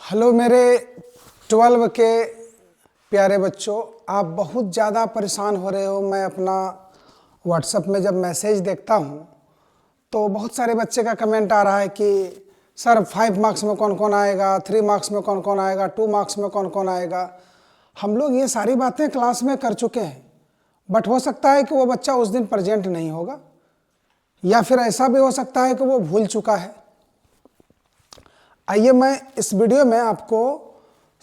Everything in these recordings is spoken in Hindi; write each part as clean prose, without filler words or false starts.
हेलो मेरे 12 के प्यारे बच्चों, आप बहुत ज़्यादा परेशान हो रहे हो। मैं अपना व्हाट्सएप में जब मैसेज देखता हूँ तो बहुत सारे बच्चे का कमेंट आ रहा है कि सर 5 मार्क्स में कौन कौन आएगा, 3 मार्क्स में कौन कौन आएगा, 2 मार्क्स में कौन कौन आएगा। हम लोग ये सारी बातें क्लास में कर चुके हैं, बट हो सकता है कि वो बच्चा उस दिन प्रेजेंट नहीं होगा, या फिर ऐसा भी हो सकता है कि वो भूल चुका है। आइए मैं इस वीडियो में आपको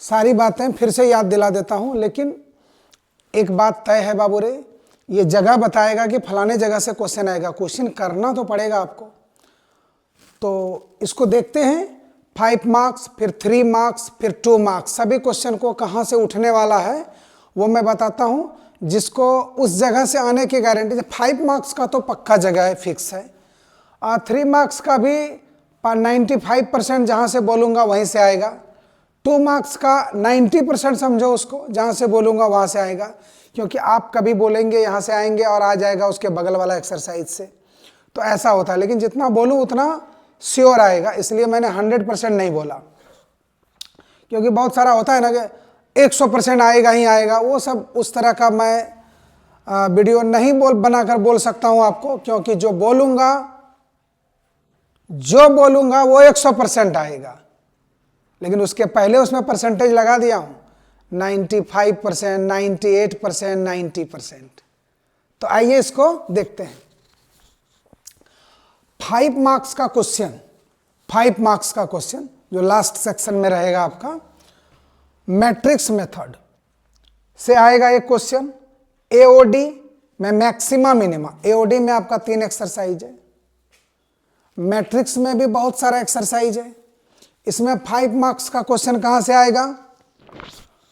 सारी बातें फिर से याद दिला देता हूं, लेकिन एक बात तय है बाबू रे, ये जगह बताएगा कि फलाने जगह से क्वेश्चन आएगा। क्वेश्चन करना तो पड़ेगा आपको। तो इसको देखते हैं। 5 मार्क्स, फिर 3 मार्क्स, फिर 2 मार्क्स, सभी क्वेश्चन को कहाँ से उठने वाला है वो मैं बताता हूँ, जिसको उस जगह से आने की गारंटी। 5 मार्क्स का तो पक्का जगह है, फिक्स है। और 3 मार्क्स का भी 95% जहाँ से बोलूँगा वहीं से आएगा। 2 मार्क्स का 90% समझो उसको, जहाँ से बोलूँगा वहाँ से आएगा, क्योंकि आप कभी बोलेंगे यहाँ से आएंगे और आ जाएगा उसके बगल वाला एक्सरसाइज से। तो ऐसा होता है, लेकिन जितना बोलूँ उतना श्योर आएगा, इसलिए मैंने 100% नहीं बोला। क्योंकि बहुत सारा होता है ना कि 100% आएगा ही आएगा, वो सब उस तरह का मैं वीडियो नहीं बनाकर बोल सकता हूँ आपको, क्योंकि जो बोलूँगा वो 100% आएगा। लेकिन उसके पहले उसमें परसेंटेज लगा दिया हूँ 95%, 98%, 90%। तो आइए इसको देखते हैं। 5 मार्क्स का क्वेश्चन, 5 मार्क्स का क्वेश्चन जो लास्ट सेक्शन में रहेगा आपका, मैट्रिक्स मेथड से आएगा एक क्वेश्चन। एओडी में मैक्सिमा मिनिमा, एओडी में आपका 3 एक्सरसाइज है, मैट्रिक्स में भी बहुत सारा एक्सरसाइज है। इसमें 5 मार्क्स का क्वेश्चन कहां से आएगा?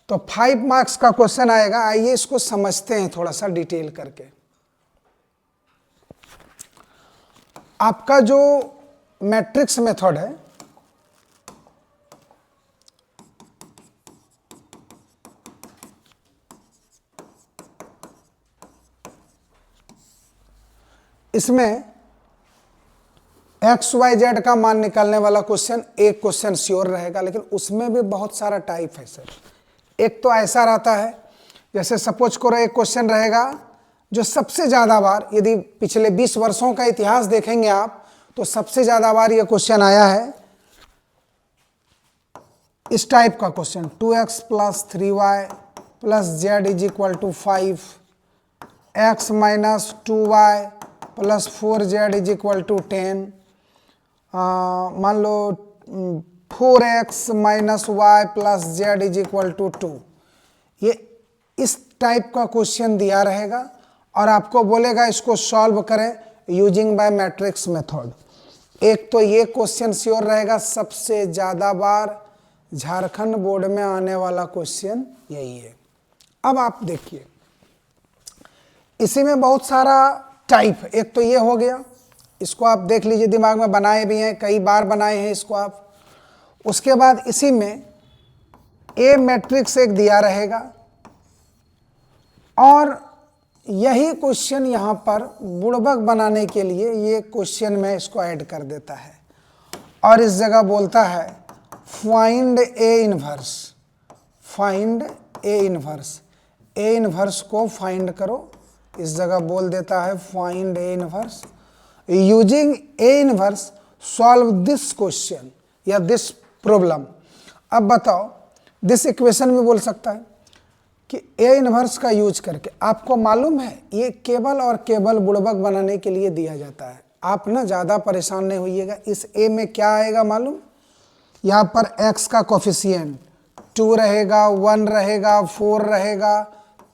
तो 5 मार्क्स का क्वेश्चन आएगा। आइए इसको समझते हैं थोड़ा सा डिटेल करके। आपका जो मैट्रिक्स मेथड है, इसमें XYZ का मान निकालने वाला क्वेश्चन एक क्वेश्चन श्योर रहेगा, लेकिन उसमें भी बहुत सारा टाइप है सर। एक तो ऐसा रहता है, जैसे सपोज करो एक क्वेश्चन रहेगा जो सबसे ज़्यादा बार, यदि पिछले 20 वर्षों का इतिहास देखेंगे आप, तो सबसे ज़्यादा बार ये क्वेश्चन आया है इस टाइप का question, 2x + 3y + z = 5, x - 2y + 4z = 10, मान लो 4x - y + z = 2। ये इस टाइप का क्वेश्चन दिया रहेगा और आपको बोलेगा इसको सॉल्व करें यूजिंग बाय मैट्रिक्स मेथड। एक तो ये क्वेश्चन श्योर रहेगा, सबसे ज़्यादा बार झारखंड बोर्ड में आने वाला क्वेश्चन यही है। अब आप देखिए, इसी में बहुत सारा टाइप, एक तो ये हो गया, इसको आप देख लीजिए, दिमाग में बनाए भी हैं, कई बार बनाए हैं इसको आप। उसके बाद इसी में ए मैट्रिक्स एक दिया रहेगा और यही क्वेश्चन यहाँ पर बुड़बक बनाने के लिए ये क्वेश्चन में इसको ऐड कर देता है और इस जगह बोलता है find A inverse, find A inverse, A inverse को फाइंड करो। इस जगह बोल देता है find A inverse, using A inverse solve this question या दिस प्रॉब्लम। अब बताओ, दिस इक्वेशन में बोल सकता है कि ए इनवर्स का यूज करके, आपको मालूम है ये केवल और केवल बुड़बक बनाने के लिए दिया जाता है। आप ना ज़्यादा परेशान नहीं होइएगा। इस ए में क्या आएगा मालूम? यहाँ पर x का कोफिशिएंट 2 रहेगा, 1 रहेगा, 4 रहेगा,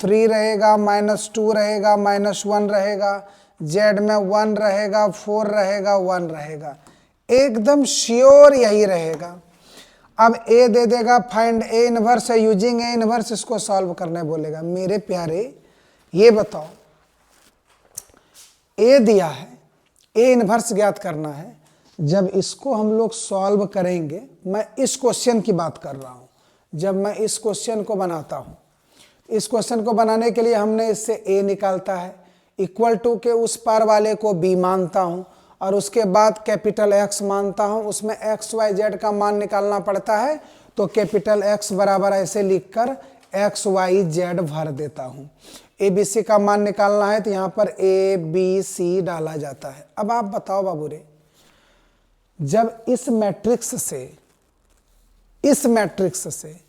3 रहेगा, -2 रहेगा, -1 रहेगा, z में 1 रहेगा, 4 रहेगा, 1 रहेगा, एकदम श्योर यही रहेगा। अब ए दे देगा फाइंड ए इनवर्स है यूजिंग ए इनवर्स, इसको सॉल्व करने बोलेगा। मेरे प्यारे ये बताओ, ए दिया है, ए इनवर्स ज्ञात करना है। जब इसको हम लोग सॉल्व करेंगे, मैं इस क्वेश्चन की बात कर रहा हूँ, जब मैं इस क्वेश्चन को बनाता हूँ, इस क्वेश्चन को बनाने के लिए हमने इससे ए निकालता है, इक्वल टू के उस पार वाले को बी मानता हूँ और उसके बाद कैपिटल एक्स मानता हूँ, उसमें XYZ का मान निकालना पड़ता है। तो कैपिटल X बराबर ऐसे लिखकर XYZ भर देता हूं। ABC का मान निकालना है तो यहां पर ABC डाला जाता है। अब आप बताओ बाबू रे, जब इस मैट्रिक्स से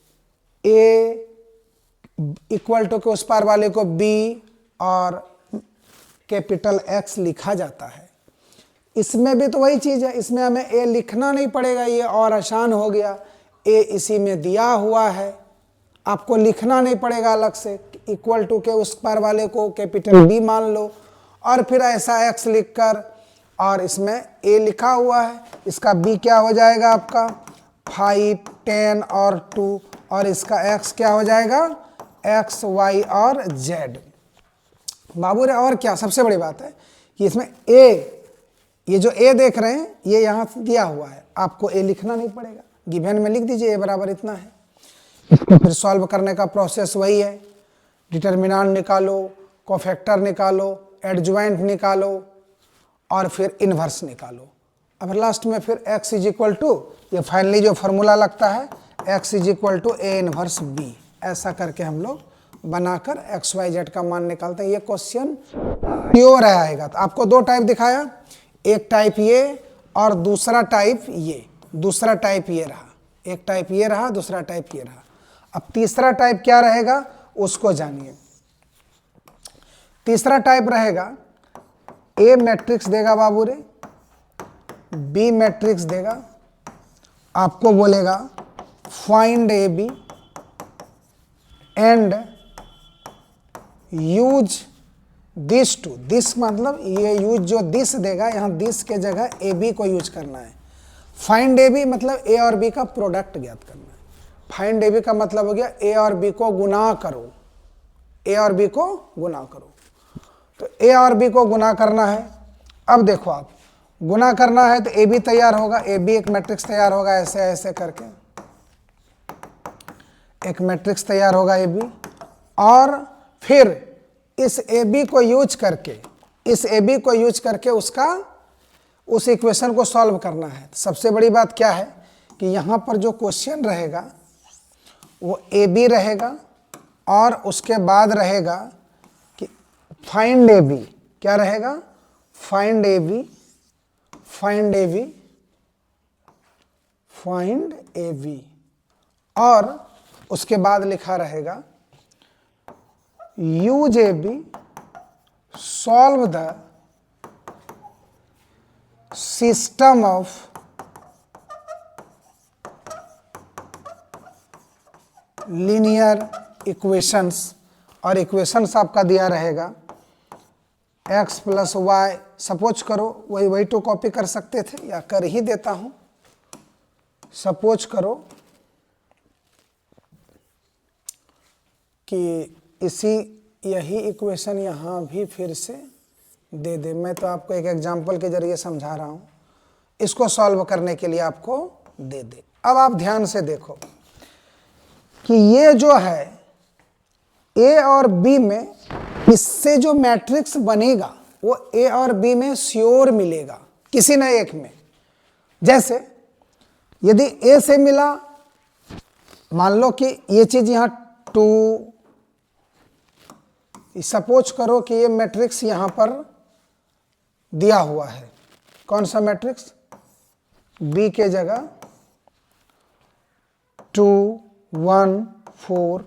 A इक्वल टू के उस पार वाले को B और कैपिटल X लिखा जाता है, इसमें भी तो वही चीज है, इसमें हमें A लिखना नहीं पड़ेगा, ये और आसान हो गया। A इसी में दिया हुआ है, आपको लिखना नहीं पड़ेगा अलग से, इक्वल टू के उस पार वाले को कैपिटल B मान लो और फिर ऐसा X लिखकर, और इसमें A लिखा हुआ है, इसका B क्या हो जाएगा आपका 5, 10 और 2, और इसका X क्या हो जाएगा X, Y और Z। बाबू रे और क्या सबसे बड़ी बात है कि इसमें A, ये जो A देख रहे हैं ये यहाँ दिया हुआ है, आपको A लिखना नहीं पड़ेगा, गिवन में लिख दीजिए A बराबर इतना है। इसको फिर सॉल्व करने का प्रोसेस वही है, डिटर्मिनेंट निकालो, कोफैक्टर निकालो, एडजॉइंट निकालो और फिर इन्वर्स निकालो। अब लास्ट में फिर x इज इक्वल टू, ये फाइनली जो फार्मूला लगता है x is equal to A inverse B, ऐसा करके हम लोग बनाकर XYZ का मान निकालते हैं। ये क्वेश्चन प्योर आएगा। तो आपको दो टाइप दिखाया, एक टाइप ये और दूसरा टाइप ये, दूसरा टाइप ये रहा, एक टाइप ये रहा, दूसरा टाइप ये रहा। अब तीसरा टाइप क्या रहेगा उसको जानिए। तीसरा टाइप रहेगा A मैट्रिक्स देगा बाबू रे, B मैट्रिक्स देगा, आपको बोलेगा find AB and use this to, this मतलब ये यूज जो दिस देगा, यहाँ दिस के जगह AB को यूज करना है। फाइंड AB मतलब A और B का प्रोडक्ट ज्ञात करना है। फाइंड AB का मतलब हो गया A और B को गुना करो, A और B को गुना करो। तो A और B को गुना करना है। अब देखो आप गुना करना है तो AB तैयार होगा, AB एक मैट्रिक्स तैयार होगा, ऐसे ऐसे करके एक मैट्रिक्स तैयार होगा AB, और फिर इस AB को यूज करके, इस AB को यूज करके उसका उस इक्वेशन को सॉल्व करना है। सबसे बड़ी बात क्या है कि यहाँ पर जो क्वेश्चन रहेगा वो AB रहेगा और उसके बाद रहेगा कि फाइंड AB, क्या रहेगा find AB, find AB, find AB, और उसके बाद लिखा रहेगा use AB, solve the system of linear equations, और इक्वेशंस आपका दिया रहेगा x प्लस वाई, सपोज करो वही टू कॉपी कर सकते थे या कर ही देता हूं। सपोज करो कि यही इक्वेशन यहाँ भी फिर से दे दे। मैं तो आपको एक एग्जांपल के जरिए समझा रहा हूँ, इसको सॉल्व करने के लिए आपको दे दे। अब आप ध्यान से देखो कि ये जो है A और B में, इससे जो मैट्रिक्स बनेगा वो A और B में श्योर मिलेगा किसी न एक में। जैसे यदि A से मिला, मान लो कि ये चीज यहाँ 2, सपोज करो कि ये मैट्रिक्स यहाँ पर दिया हुआ है, कौन सा मैट्रिक्स, B के जगह 2, 1, 4,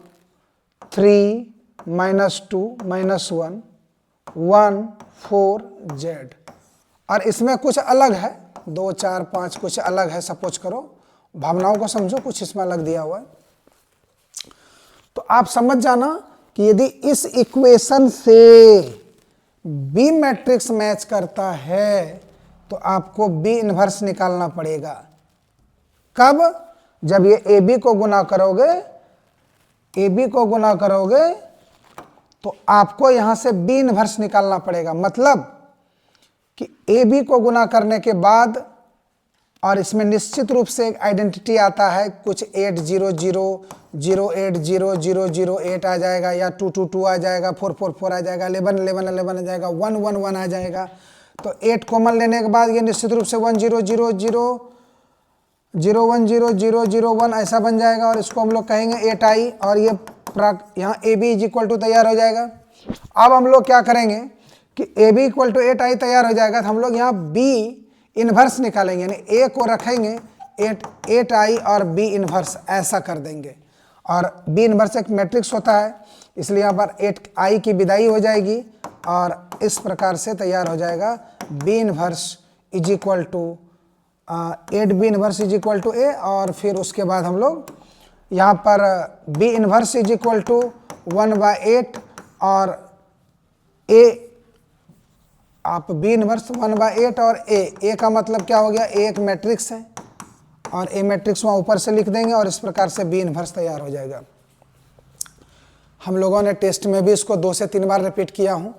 3, -2, -1, 1, 4, Z, और इसमें कुछ अलग है 2, 4, 5 कुछ अलग है। सपोज करो, भावनाओं को समझो, कुछ इसमें अलग दिया हुआ है। तो आप समझ जाना कि यदि इस इक्वेशन से B मैट्रिक्स मैच करता है तो आपको B इन्वर्स निकालना पड़ेगा। कब? जब ये AB को गुना करोगे, AB को गुना करोगे तो आपको यहां से B इन्वर्स निकालना पड़ेगा। मतलब कि AB को गुना करने के बाद, और इसमें निश्चित रूप से एक आइडेंटिटी आता है, कुछ 800080008 आ जाएगा, या 222 आ जाएगा, 444 आ जाएगा, 1111 आ जाएगा, 111 आ जाएगा। तो 8 कॉमन लेने के बाद ये निश्चित रूप से 1000 0100001 ऐसा बन जाएगा और इसको हम लोग कहेंगे 8i और ये यहाँ A B is equal to तैयार हो जाएगा। अब हम लोग क्या करेंगे कि A B equal to 8i तैयार हो जाएगा तो हम लोग यहाँ b इन्वर्स निकालेंगे, यानी a को रखेंगे 8i और b इन्वर्स ऐसा कर देंगे। और b इन्वर्स एक मैट्रिक्स होता है, इसलिए यहाँ पर 8i की विदाई हो जाएगी और इस प्रकार से तैयार हो जाएगा b inverse is equal to 8b inverse is equal to a। और फिर उसके बाद हम लोग यहाँ पर b inverse is equal to 1/8 और a, आप b इन्वर्स 1/8 और a का मतलब क्या हो गया, a एक मैट्रिक्स है और a मैट्रिक्स वहाँ ऊपर से लिख देंगे और इस प्रकार से b इन्वर्स तैयार हो जाएगा। हम लोगों ने टेस्ट में भी इसको 2 से 3 बार रिपीट किया हूँ।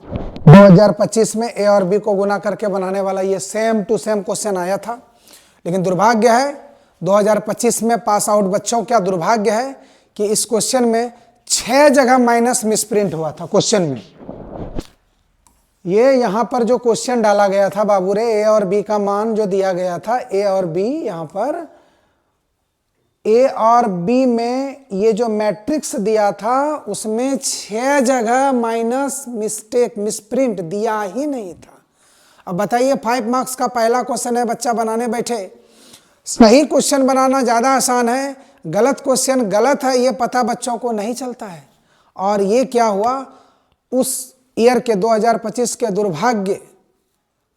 2025 में a और b को गुना करके बनाने वाला ये सेम टू सेम क्वेश्चन आया था, लेकिन दुर्भाग्य है 2025 में पास आउट बच्चों क्या दुर्भाग्य है कि इस क्वेश्चन में 6 जगह माइनस मिसप्रिंट हुआ था। क्वेश्चन में ये यहाँ पर जो क्वेश्चन डाला गया था बाबू रे, ए और बी का मान जो दिया गया था, ए और बी, यहाँ पर ए और बी में ये जो मैट्रिक्स दिया था उसमें 6 जगह माइनस मिस्टेक मिसप्रिंट दिया ही नहीं था। अब बताइए 5 मार्क्स का पहला क्वेश्चन है, बच्चा बनाने बैठे, सही क्वेश्चन बनाना ज़्यादा आसान है, गलत क्वेश्चन गलत है ये पता बच्चों को नहीं चलता है। और ये क्या हुआ, उस ईयर के 2025 के दुर्भाग्य,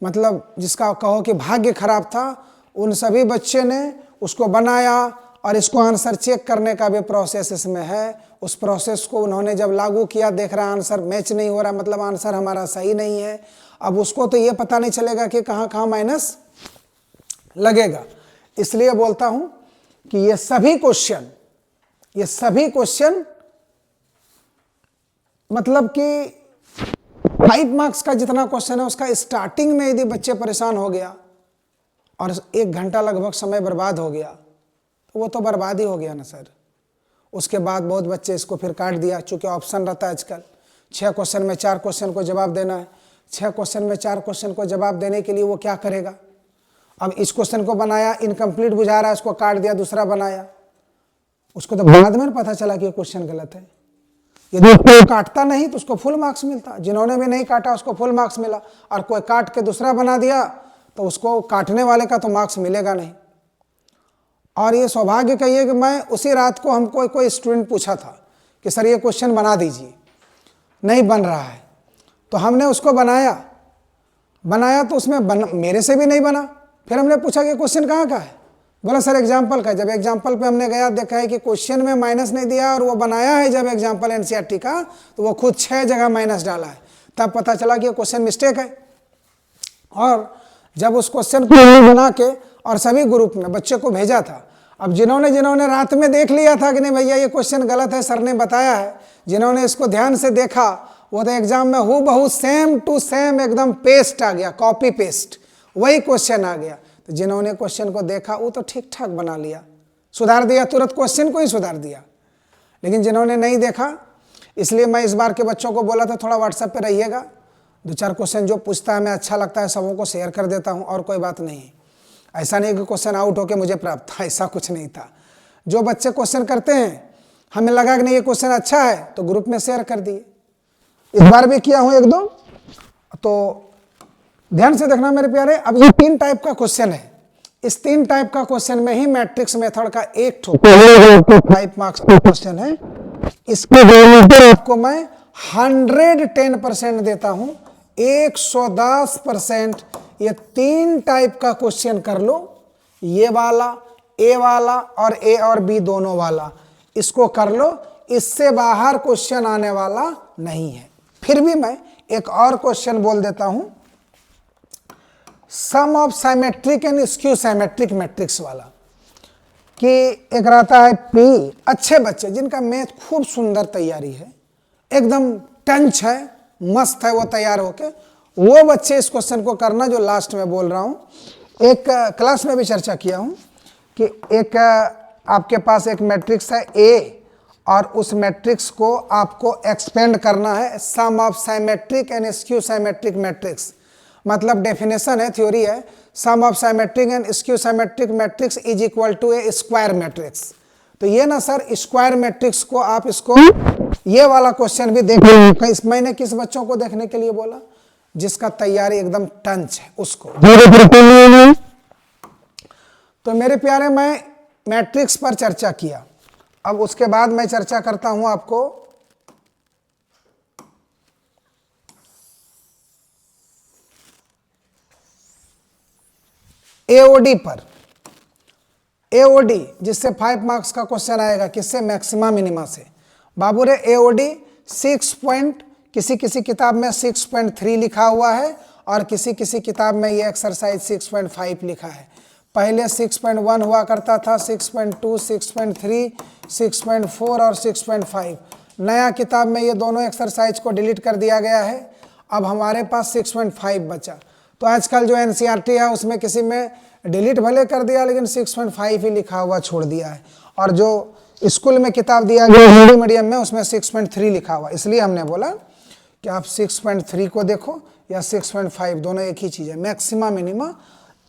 मतलब जिसका कहो कि भाग्य खराब था, उन सभी बच्चे ने उसको बनाया और इसको आंसर चेक करने का भी प्रोसेस इसमें है। उस प्रोसेस को उन्होंने जब लागू किया, देख रहा आंसर मैच नहीं हो रहा, मतलब आंसर हमारा सही नहीं है। अब उसको तो ये पता नहीं चलेगा कि कहाँ कहाँ माइनस लगेगा। इसलिए बोलता हूँ कि ये सभी क्वेश्चन मतलब कि 5 मार्क्स का जितना क्वेश्चन है उसका स्टार्टिंग में यदि बच्चे परेशान हो गया और 1 घंटा लगभग समय बर्बाद हो गया तो वो तो बर्बाद ही हो गया ना सर। उसके बाद बहुत बच्चे इसको फिर काट दिया, चूंकि ऑप्शन रहता है आजकल 6 क्वेश्चन में 4 क्वेश्चन को जवाब देना है। 6 क्वेश्चन में 4 क्वेश्चन को जवाब देने के लिए वो क्या करेगा, अब इस क्वेश्चन को बनाया, इनकम्प्लीट बुझा रहा है, उसको काट दिया, दूसरा बनाया, उसको तो बाद में पता चला कि ये क्वेश्चन गलत है। यदि उसको काटता नहीं तो उसको फुल मार्क्स मिलता, जिन्होंने भी नहीं काटा उसको फुल मार्क्स मिला, और कोई काट के दूसरा बना दिया तो उसको काटने वाले का तो मार्क्स मिलेगा नहीं। और ये सौभाग्य कहिए कि मैं उसी रात को हमको कोई स्टूडेंट पूछा था कि सर ये क्वेश्चन बना दीजिए, नहीं बन रहा है, तो हमने उसको बनाया तो उसमें मेरे से भी नहीं बना। फिर हमने पूछा कि क्वेश्चन कहाँ का है, बोला सर एग्जाम्पल का। जब एग्जाम्पल पे हमने गया, देखा है कि क्वेश्चन में माइनस नहीं दिया और वो बनाया है जब एग्जाम्पल एनसीईआरटी का तो वो खुद 6 जगह माइनस डाला है, तब पता चला कि ये क्वेश्चन मिस्टेक है। और जब उस क्वेश्चन को बना के और सभी ग्रुप में बच्चे को भेजा था, अब जिन्होंने रात में देख लिया था कि नहीं भैया ये क्वेश्चन गलत है, सर ने बताया है, जिन्होंने इसको ध्यान से देखा वो तो एग्जाम में हूबहू सेम टू सेम एकदम पेस्ट आ गया, कॉपी पेस्ट वही क्वेश्चन आ गया। तो जिन्होंने क्वेश्चन को देखा वो तो ठीक ठाक बना लिया, सुधार दिया, तुरंत क्वेश्चन को ही सुधार दिया। लेकिन जिन्होंने नहीं देखा, इसलिए मैं इस बार के बच्चों को बोला था थोड़ा व्हाट्सएप पे रहिएगा, 2-4 क्वेश्चन जो पूछता है मैं अच्छा लगता है सबों को शेयर कर देता हूँ, और कोई बात नहीं। ऐसा नहीं कि क्वेश्चन आउट होके मुझे प्राप्त था, ऐसा कुछ नहीं था। जो बच्चे क्वेश्चन करते हैं, हमें लगा कि नहीं ये क्वेश्चन अच्छा है तो ग्रुप में शेयर कर दिए। इस बार भी किया हूँ 1-2, तो ध्यान से देखना मेरे प्यारे। अब ये 3 टाइप का क्वेश्चन है, इस 3 टाइप का क्वेश्चन में ही मैट्रिक्स मेथड का एक 5 मार्क्स का क्वेश्चन है। इसके आपको मैं 110% देता हूं, 110%। ये 3 टाइप का क्वेश्चन कर लो, ये वाला, ए वाला और ए और बी दोनों वाला, इसको कर लो, इससे बाहर क्वेश्चन आने वाला नहीं है। फिर भी मैं एक और क्वेश्चन बोल देता हूं, sum of symmetric and skew symmetric matrix वाला, कि एक रहता है पी। अच्छे बच्चे जिनका मैथ खूब सुंदर तैयारी है, एकदम टंच है, मस्त है वो तैयार होके, वो बच्चे इस क्वेश्चन को करना जो लास्ट में बोल रहा हूं। एक क्लास में भी चर्चा किया हूं कि एक आपके पास एक मैट्रिक्स है ए, और उस मैट्रिक्स को आपको एक्सपेंड करना है, sum of symmetric and skew symmetric matrix. मतलब डेफिनेशन है, थ्योरी है, sum of symmetric and skew symmetric matrix is equal to a square matrix. तो ये ना सर स्क्वायर मैट्रिक्स को आप इसको ये वाला क्वेश्चन भी देख लो। मैंने किस बच्चों को देखने के लिए बोला? जिसका तैयारी एकदम टंच है उसको। तो मेरे प्यारे, मैं मैट्रिक्स पर चर्चा किया, अब उसके बाद मैं चर्चा करता हूं आपको एओडी पर। एओडी जिससे 5 मार्क्स का क्वेश्चन आएगा, किससे? मैक्सिमा मिनिमा से। बाबू रे एओडी 6 पॉइंट, किसी किसी किताब में 6.3 लिखा हुआ है और किसी किसी किताब में ये एक्सरसाइज 6.5 लिखा है। पहले 6.1 हुआ करता था, 6.2, 6.3, 6.4 और 6.5। नया किताब में ये दोनों एक्सरसाइज को डिलीट कर दिया गया है, अब हमारे पास 6.5 बचा। तो आजकल जो एनसीईआरटी है उसमें किसी में डिलीट भले कर दिया लेकिन 6.5 ही लिखा हुआ छोड़ दिया है, और जो स्कूल में किताब दिया गया हिंदी मीडियम में उसमें 6.3 लिखा हुआ। इसलिए हमने बोला कि आप 6.3 को देखो या 6.5, दोनों एक ही चीज़ है। मैक्सिमा मिनिमा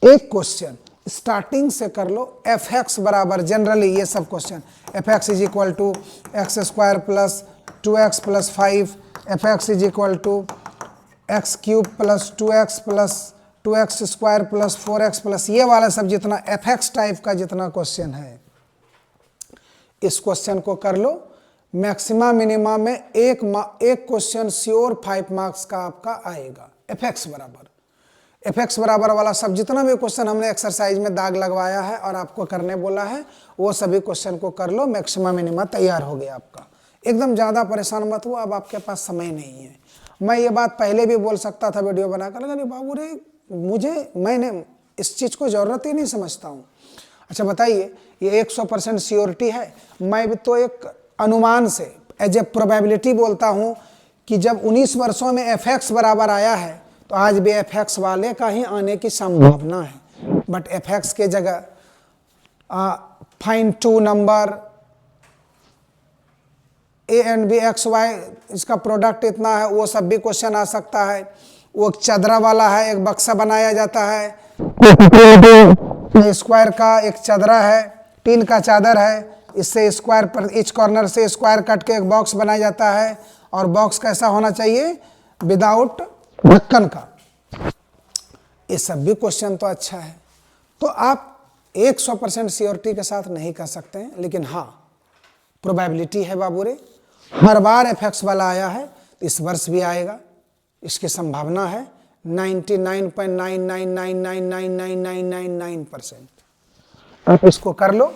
एक क्वेश्चन स्टार्टिंग से कर लो। एफ एक्स बराबर, जनरली ये सब question, F X is equal to X square plus 2x plus 5, F X is equal to X cube plus 2x plus 2x square plus 4x plus, ये वाला सब जितना एफ एक्स टाइप का जितना क्वेश्चन है, इस क्वेश्चन को कर लो। मैक्सिमा मिनिमा में एक क्वेश्चन श्योर 5 मार्क्स का आपका आएगा। एफ एक्स बराबर वाला सब जितना भी क्वेश्चन हमने एक्सरसाइज में दाग लगवाया है और आपको करने बोला है, वो सभी क्वेश्चन को कर लो। मैक्सिमा मिनिमा तैयार हो गया आपका। एकदम ज़्यादा परेशान मत हो, अब आपके पास समय नहीं है। मैं ये बात पहले भी बोल सकता था वीडियो बनाकर, लेकिन बाबू रे मैंने इस चीज़ को ज़रूरत ही नहीं समझता हूँ। अच्छा बताइए, ये 100% श्योरिटी है? मैं भी तो एक अनुमान से एज ए प्रोबेबिलिटी बोलता हूँ कि जब 19 वर्षों में एफ एक्स बराबर आया है तो आज भी एफ एक्स वाले का ही आने की संभावना है। बट एफ एक्स के जगह find 2 number A and B X Y, इसका प्रोडक्ट इतना है, वो सब भी क्वेश्चन आ सकता है। वो एक चदरा वाला है, एक बक्सा बनाया जाता है स्क्वायर का, एक चदरा है, टीन का चादर है, इससे स्क्वायर पर इच कॉर्नर से स्क्वायर कट के एक बॉक्स बनाया जाता है, और बॉक्स कैसा होना चाहिए? विदाउट ढक्कन का। ये सब भी क्वेश्चन तो अच्छा है। तो आप 100% श्योरिटी के साथ नहीं कर सकते हैं, लेकिन हाँ प्रोबेबिलिटी है बाबू रे। हर बार एफ एक्स वाला आया है, इस वर्ष भी आएगा, इसकी संभावना है 99.99999999%। आप इसको कर लो,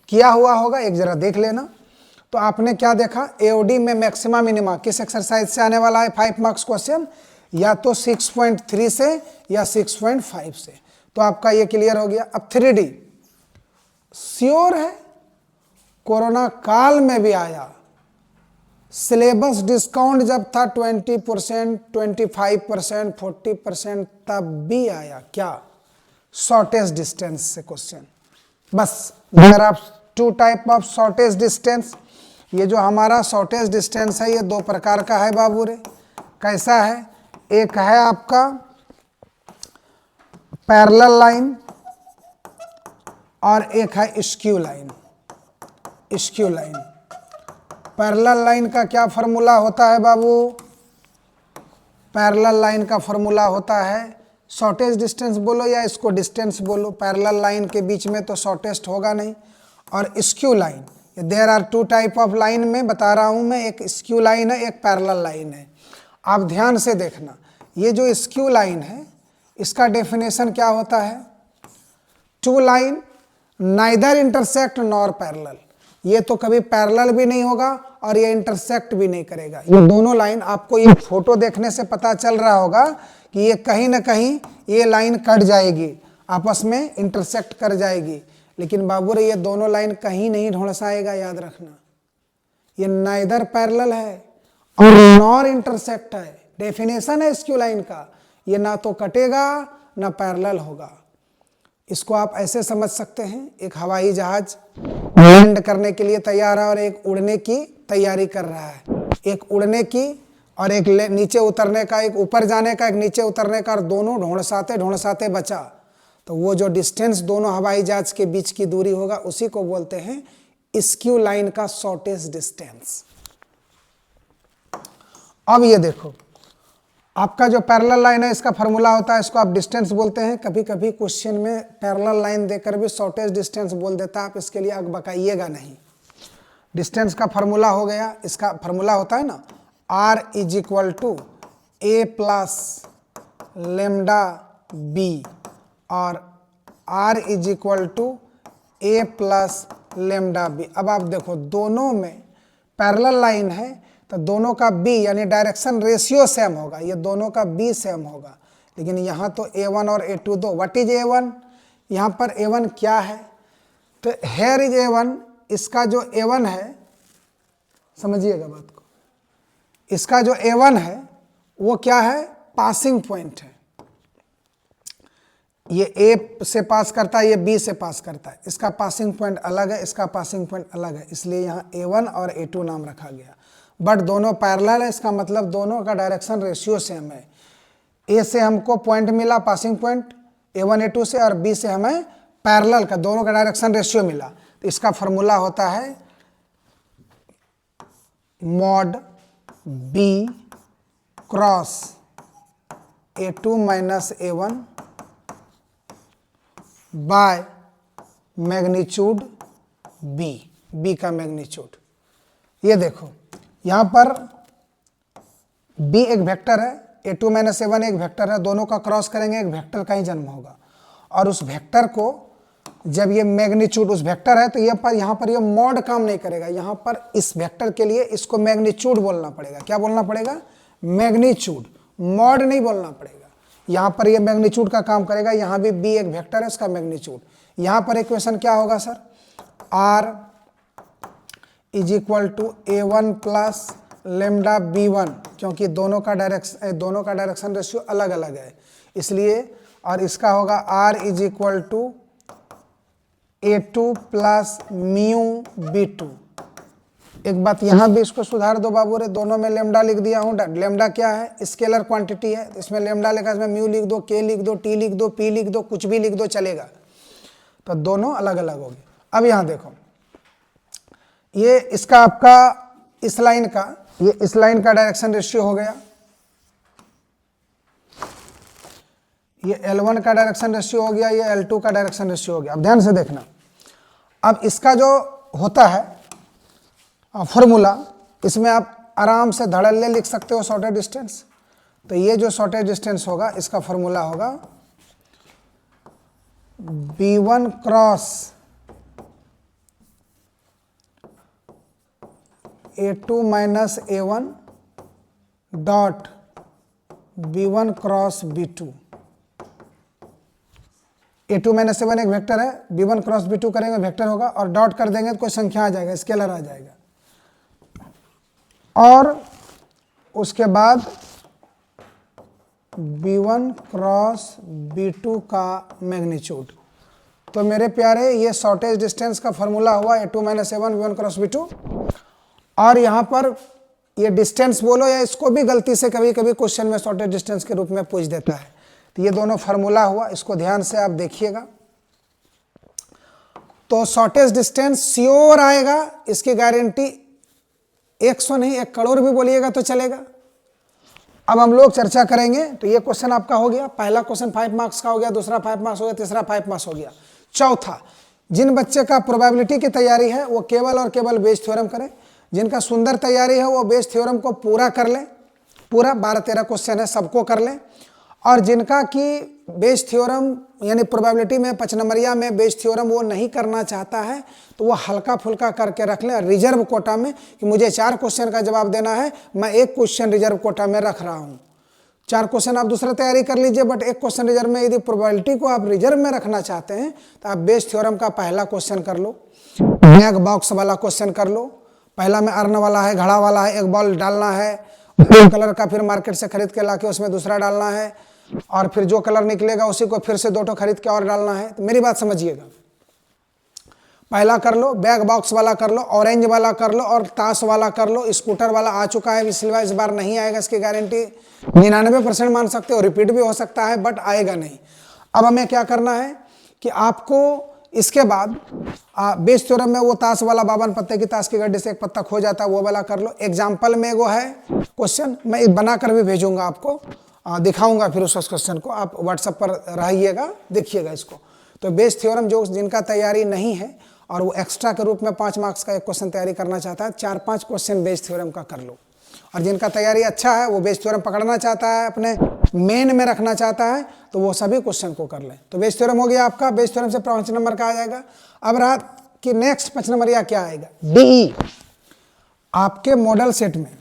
किया हुआ होगा, एक जरा देख लेना। तो आपने क्या देखा? एओडी में मैक्सिमा मिनिमा किस एक्सरसाइज से आने वाला है 5 मार्क्स क्वेश्चन? या तो 6.3 से या 6.5 से। तो आपका ये क्लियर हो गया। अब 3D श्योर है, कोरोना काल में भी आया, सिलेबस डिस्काउंट जब था 20%, 25%, 40%, तब भी आया। क्या? शॉर्टेज डिस्टेंस से क्वेश्चन। बस अगर आप 2 टाइप ऑफ शॉर्टेज डिस्टेंस, ये जो हमारा शॉर्टेज डिस्टेंस है ये 2 प्रकार का है बाबू रे। कैसा है? एक है आपका पैरेलल लाइन और एक है skew line. Skew line, parallel line का क्या फॉर्मूला होता है बाबू? पैरेलल लाइन का फॉर्मूला होता है, शॉर्टेज डिस्टेंस बोलो या इसको डिस्टेंस बोलो, पैरेलल लाइन के बीच में तो शॉर्टेस्ट होगा नहीं। और skew line, there are 2 type of line में बता रहा हूं मैं, एक स्क्यू लाइन है, एक पैरेलल लाइन है। आप ध्यान से देखना, ये जो स्क्यू लाइन है इसका डेफिनेशन क्या होता है? 2 line neither intersect nor parallel. ये तो कभी पैरेलल भी नहीं होगा और ये इंटरसेक्ट भी नहीं करेगा। ये दोनों लाइन, आपको ये फोटो देखने से पता चल रहा होगा कि ये कहीं ना कहीं ये लाइन कट जाएगी, आपस में इंटरसेक्ट कर जाएगी, लेकिन बाबू रे ये दोनों लाइन कहीं नहीं ढोंसाएगा, याद रखना। ये नाइदर पैरेलल है और नॉर इंटरसेक्ट है। डेफिनेशन है स्क्यू लाइन का, ये ना तो कटेगा ना पैरेलल होगा। इसको आप ऐसे समझ सकते हैं, एक हवाई जहाज लैंड करने के लिए तैयार है और एक उड़ने की तैयारी कर रहा है। एक उड़ने की और एक नीचे उतरने का, एक ऊपर जाने का, एक नीचे उतरने का, और दोनों ढोंढसाते बचा, तो वो जो डिस्टेंस दोनों हवाई जहाज के बीच की दूरी होगा उसी को बोलते हैं स्क्यू लाइन का शॉर्टेस्ट डिस्टेंस। अब ये देखो, आपका जो पैरेलल लाइन है इसका फॉर्मूला होता है, इसको आप डिस्टेंस बोलते हैं। कभी कभी क्वेश्चन में पैरेलल लाइन देकर भी शॉर्टेस्ट डिस्टेंस बोल देता है, आप इसके लिए अकबकाइएगा नहीं। डिस्टेंस का फॉर्मूला हो गया, इसका फॉर्मूला होता है ना r is equal to a plus lambda B, और r is equal to a plus lambda B. अब आप देखो दोनों में पैरेलल लाइन है तो दोनों का b यानी डायरेक्शन रेशियो सेम होगा, ये दोनों का b सेम होगा। लेकिन यहाँ तो a1 और a2 दो। What is a1? यहाँ पर a1 क्या है? तो हेयर इज a1, इसका जो a1 है, समझिएगा बात को, इसका जो a1 है वो क्या है? पासिंग पॉइंट है। ये a से पास करता है, ये b से पास करता है, इसका पासिंग पॉइंट अलग है, इसका पासिंग पॉइंट अलग है, इसलिए यहाँ a1 और a2 नाम रखा गया। बट दोनों पैरेलल है, इसका मतलब दोनों का डायरेक्शन रेशियो सेम है। a से हमको पॉइंट मिला पासिंग पॉइंट a1 a2 से, और b से हमें पैरेलल का दोनों का डायरेक्शन रेशियो मिला। तो इसका फॉर्मूला होता है mod b cross a2 minus a1 by magnitude b का मैग्नीट्यूड। ये देखो यहाँ पर b एक वेक्टर है, a2 माइनस a1 एक वेक्टर है, दोनों का क्रॉस करेंगे एक वेक्टर का ही जन्म होगा। और उस वेक्टर को जब ये मैग्नीट्यूड उस वेक्टर है तो ये पर यहाँ पर ये मॉड काम नहीं करेगा, यहाँ पर इस वेक्टर के लिए इसको मैग्नीट्यूड बोलना पड़ेगा। क्या बोलना पड़ेगा? मैग्नीट्यूड, मॉड नहीं बोलना पड़ेगा। यहाँ पर ये मैग्नीट्यूड का काम करेगा, यहाँ भी b एक वेक्टर है, इसका मैग्नीट्यूड। यहाँ पर इक्वेशन क्या होगा sir? r is equal to a1 plus lambda b1, क्योंकि दोनों का डायरेक्शन रेशियो अलग अलग है इसलिए। और इसका होगा r is equal to a2 plus mu b2। एक बात यहाँ भी इसको सुधार दो बाबू रे, दोनों में लेमडा लिख दिया हूँ। लेमडा क्या है? स्केलर क्वांटिटी है, इसमें लेमडा लिखा, इसमें म्यू लिख दो, k लिख दो, t लिख दो, p लिख दो, कुछ भी लिख दो चलेगा। तो दोनों अलग अलग हो गए। अब यहाँ देखो, ये इसका आपका इस लाइन का, ये इस लाइन का डायरेक्शन रेशियो हो गया, ये L1 का डायरेक्शन रेशियो हो गया, ये L2 का डायरेक्शन रेशियो हो गया। अब ध्यान से देखना, अब इसका जो होता है फॉर्मूला, इसमें आप आराम से धड़ल्ले लिख सकते हो शॉर्टेज डिस्टेंस। तो ये जो शॉर्टेज डिस्टेंस होगा इसका फॉर्मूला होगा b1 cross a2 minus a1 dot b1 cross b2। a2 minus a1 एक वेक्टर है, b1 क्रॉस b2 करेंगे वेक्टर होगा, और डॉट कर देंगे तो कोई संख्या आ जाएगा, स्केलर आ जाएगा। और उसके बाद b1 क्रॉस b2 का मैग्नीट्यूड। तो मेरे प्यारे ये शॉर्टेज डिस्टेंस का फॉर्मूला हुआ a2 minus a1 b1 cross b2। और यहाँ पर ये डिस्टेंस बोलो या इसको भी गलती से कभी कभी क्वेश्चन में शॉर्टेज डिस्टेंस के रूप में पूछ देता है। तो ये दोनों फार्मूला हुआ, इसको ध्यान से आप देखिएगा। तो शॉर्टेज डिस्टेंस श्योर आएगा, इसकी गारंटी 100 नहीं 1 करोड़ भी बोलिएगा तो चलेगा। अब हम लोग चर्चा करेंगे। तो ये क्वेश्चन आपका हो गया, पहला क्वेश्चन 5 मार्क्स का हो गया, दूसरा 5 मार्क्स हो गया, तीसरा 5 मार्क्स हो गया। चौथा, जिन बच्चे का प्रोबेबिलिटी की तैयारी है वो केवल और केवल बेस थ्योरम करें, जिनका सुंदर तैयारी है वो बेस थ्योरम को पूरा कर लें, पूरा 12-13 क्वेश्चन है सबको कर लें। और जिनका कि बेस थ्योरम यानी प्रोबेबिलिटी में 5 नंबरिया में बेस थ्योरम वो नहीं करना चाहता है तो वो हल्का फुल्का करके रख लें रिजर्व कोटा में, कि मुझे 4 क्वेश्चन का जवाब देना है, मैं 1 क्वेश्चन रिजर्व कोटा में रख रहा हूँ। 4 क्वेश्चन आप दूसरा तैयारी कर लीजिए, बट 1 क्वेश्चन रिजर्व में। यदि प्रोबेबिलिटी को आप रिजर्व में रखना चाहते हैं तो आप बेस थ्योरम का पहला क्वेश्चन कर लो, बैग बॉक्स वाला क्वेश्चन कर लो। पहला में अर्न वाला है, घड़ा वाला है, 1 बॉल डालना है, कलर का फिर मार्केट से खरीद के लाके उसमें दूसरा डालना है, और फिर जो कलर निकलेगा उसी को फिर से 2 खरीद के और डालना है। तो मेरी बात समझिएगा, पहला कर लो, बैग बॉक्स वाला कर लो, ऑरेंज वाला कर लो और ताश वाला कर लो। स्कूटर वाला आ चुका है, इस बार नहीं आएगा, इसकी गारंटी 99% मान सकते हो, रिपीट भी हो सकता है बट आएगा नहीं। अब हमें क्या करना है कि आपको इसके बाद बेस थ्योरम में वो ताश वाला 52 पत्ते की ताश की गड्ढे से एक पत्ता खो जाता है, वो वाला कर लो। एग्जाम्पल में वो है क्वेश्चन, मैं बनाकर भी भेजूंगा आपको, दिखाऊंगा फिर उस क्वेश्चन को, आप व्हाट्सएप पर रहिएगा, देखिएगा इसको। तो बेस थ्योरम जो जिनका तैयारी नहीं है और वो एक्स्ट्रा के रूप में 5 मार्क्स का एक क्वेश्चन तैयारी करना चाहता है, 4-5 क्वेश्चन बेस थ्योरम का कर लो। और जिनका तैयारी अच्छा है, वो बेस थ्योरम पकड़ना चाहता है, अपने मेन में रखना चाहता है, तो वो सभी क्वेश्चन को कर लें। तो बेस थ्योरम हो गया आपका, बेस थ्योरम से 5 नंबर का आ जाएगा। अब रहा कि नेक्स्ट 5 नंबर या क्या आएगा, डीई। आपके मॉडल सेट में,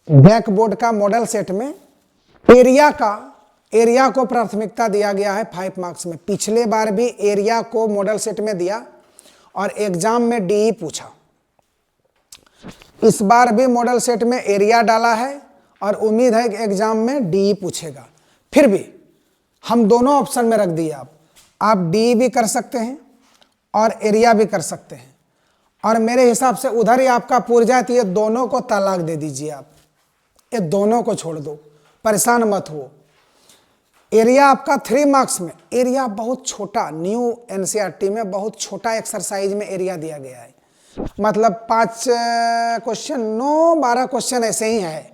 ब्लैक बोर्ड का मॉडल सेट में एरिया को प्राथमिकता दिया गया है 5 मार्क्स में। पिछले बार भी एरिया को मॉडल सेट में दिया और एग्जाम में डीई पूछा। इस बार भी मॉडल सेट में एरिया डाला है और उम्मीद है कि एग्जाम में डीई पूछेगा। फिर भी हम दोनों ऑप्शन में रख दिए, आप डीई भी कर सकते हैं और एरिया भी कर सकते हैं। और मेरे हिसाब से उधर ही आपका पूर जाए तो ये दोनों को तलाक दे दीजिए, आप ये दोनों को छोड़ दो, परेशान मत हो। एरिया आपका 3 मार्क्स में, एरिया बहुत छोटा, न्यू एनसीईआरटी में बहुत छोटा एक्सरसाइज में एरिया दिया गया है, मतलब 5 क्वेश्चन 9-12 क्वेश्चन ऐसे ही है।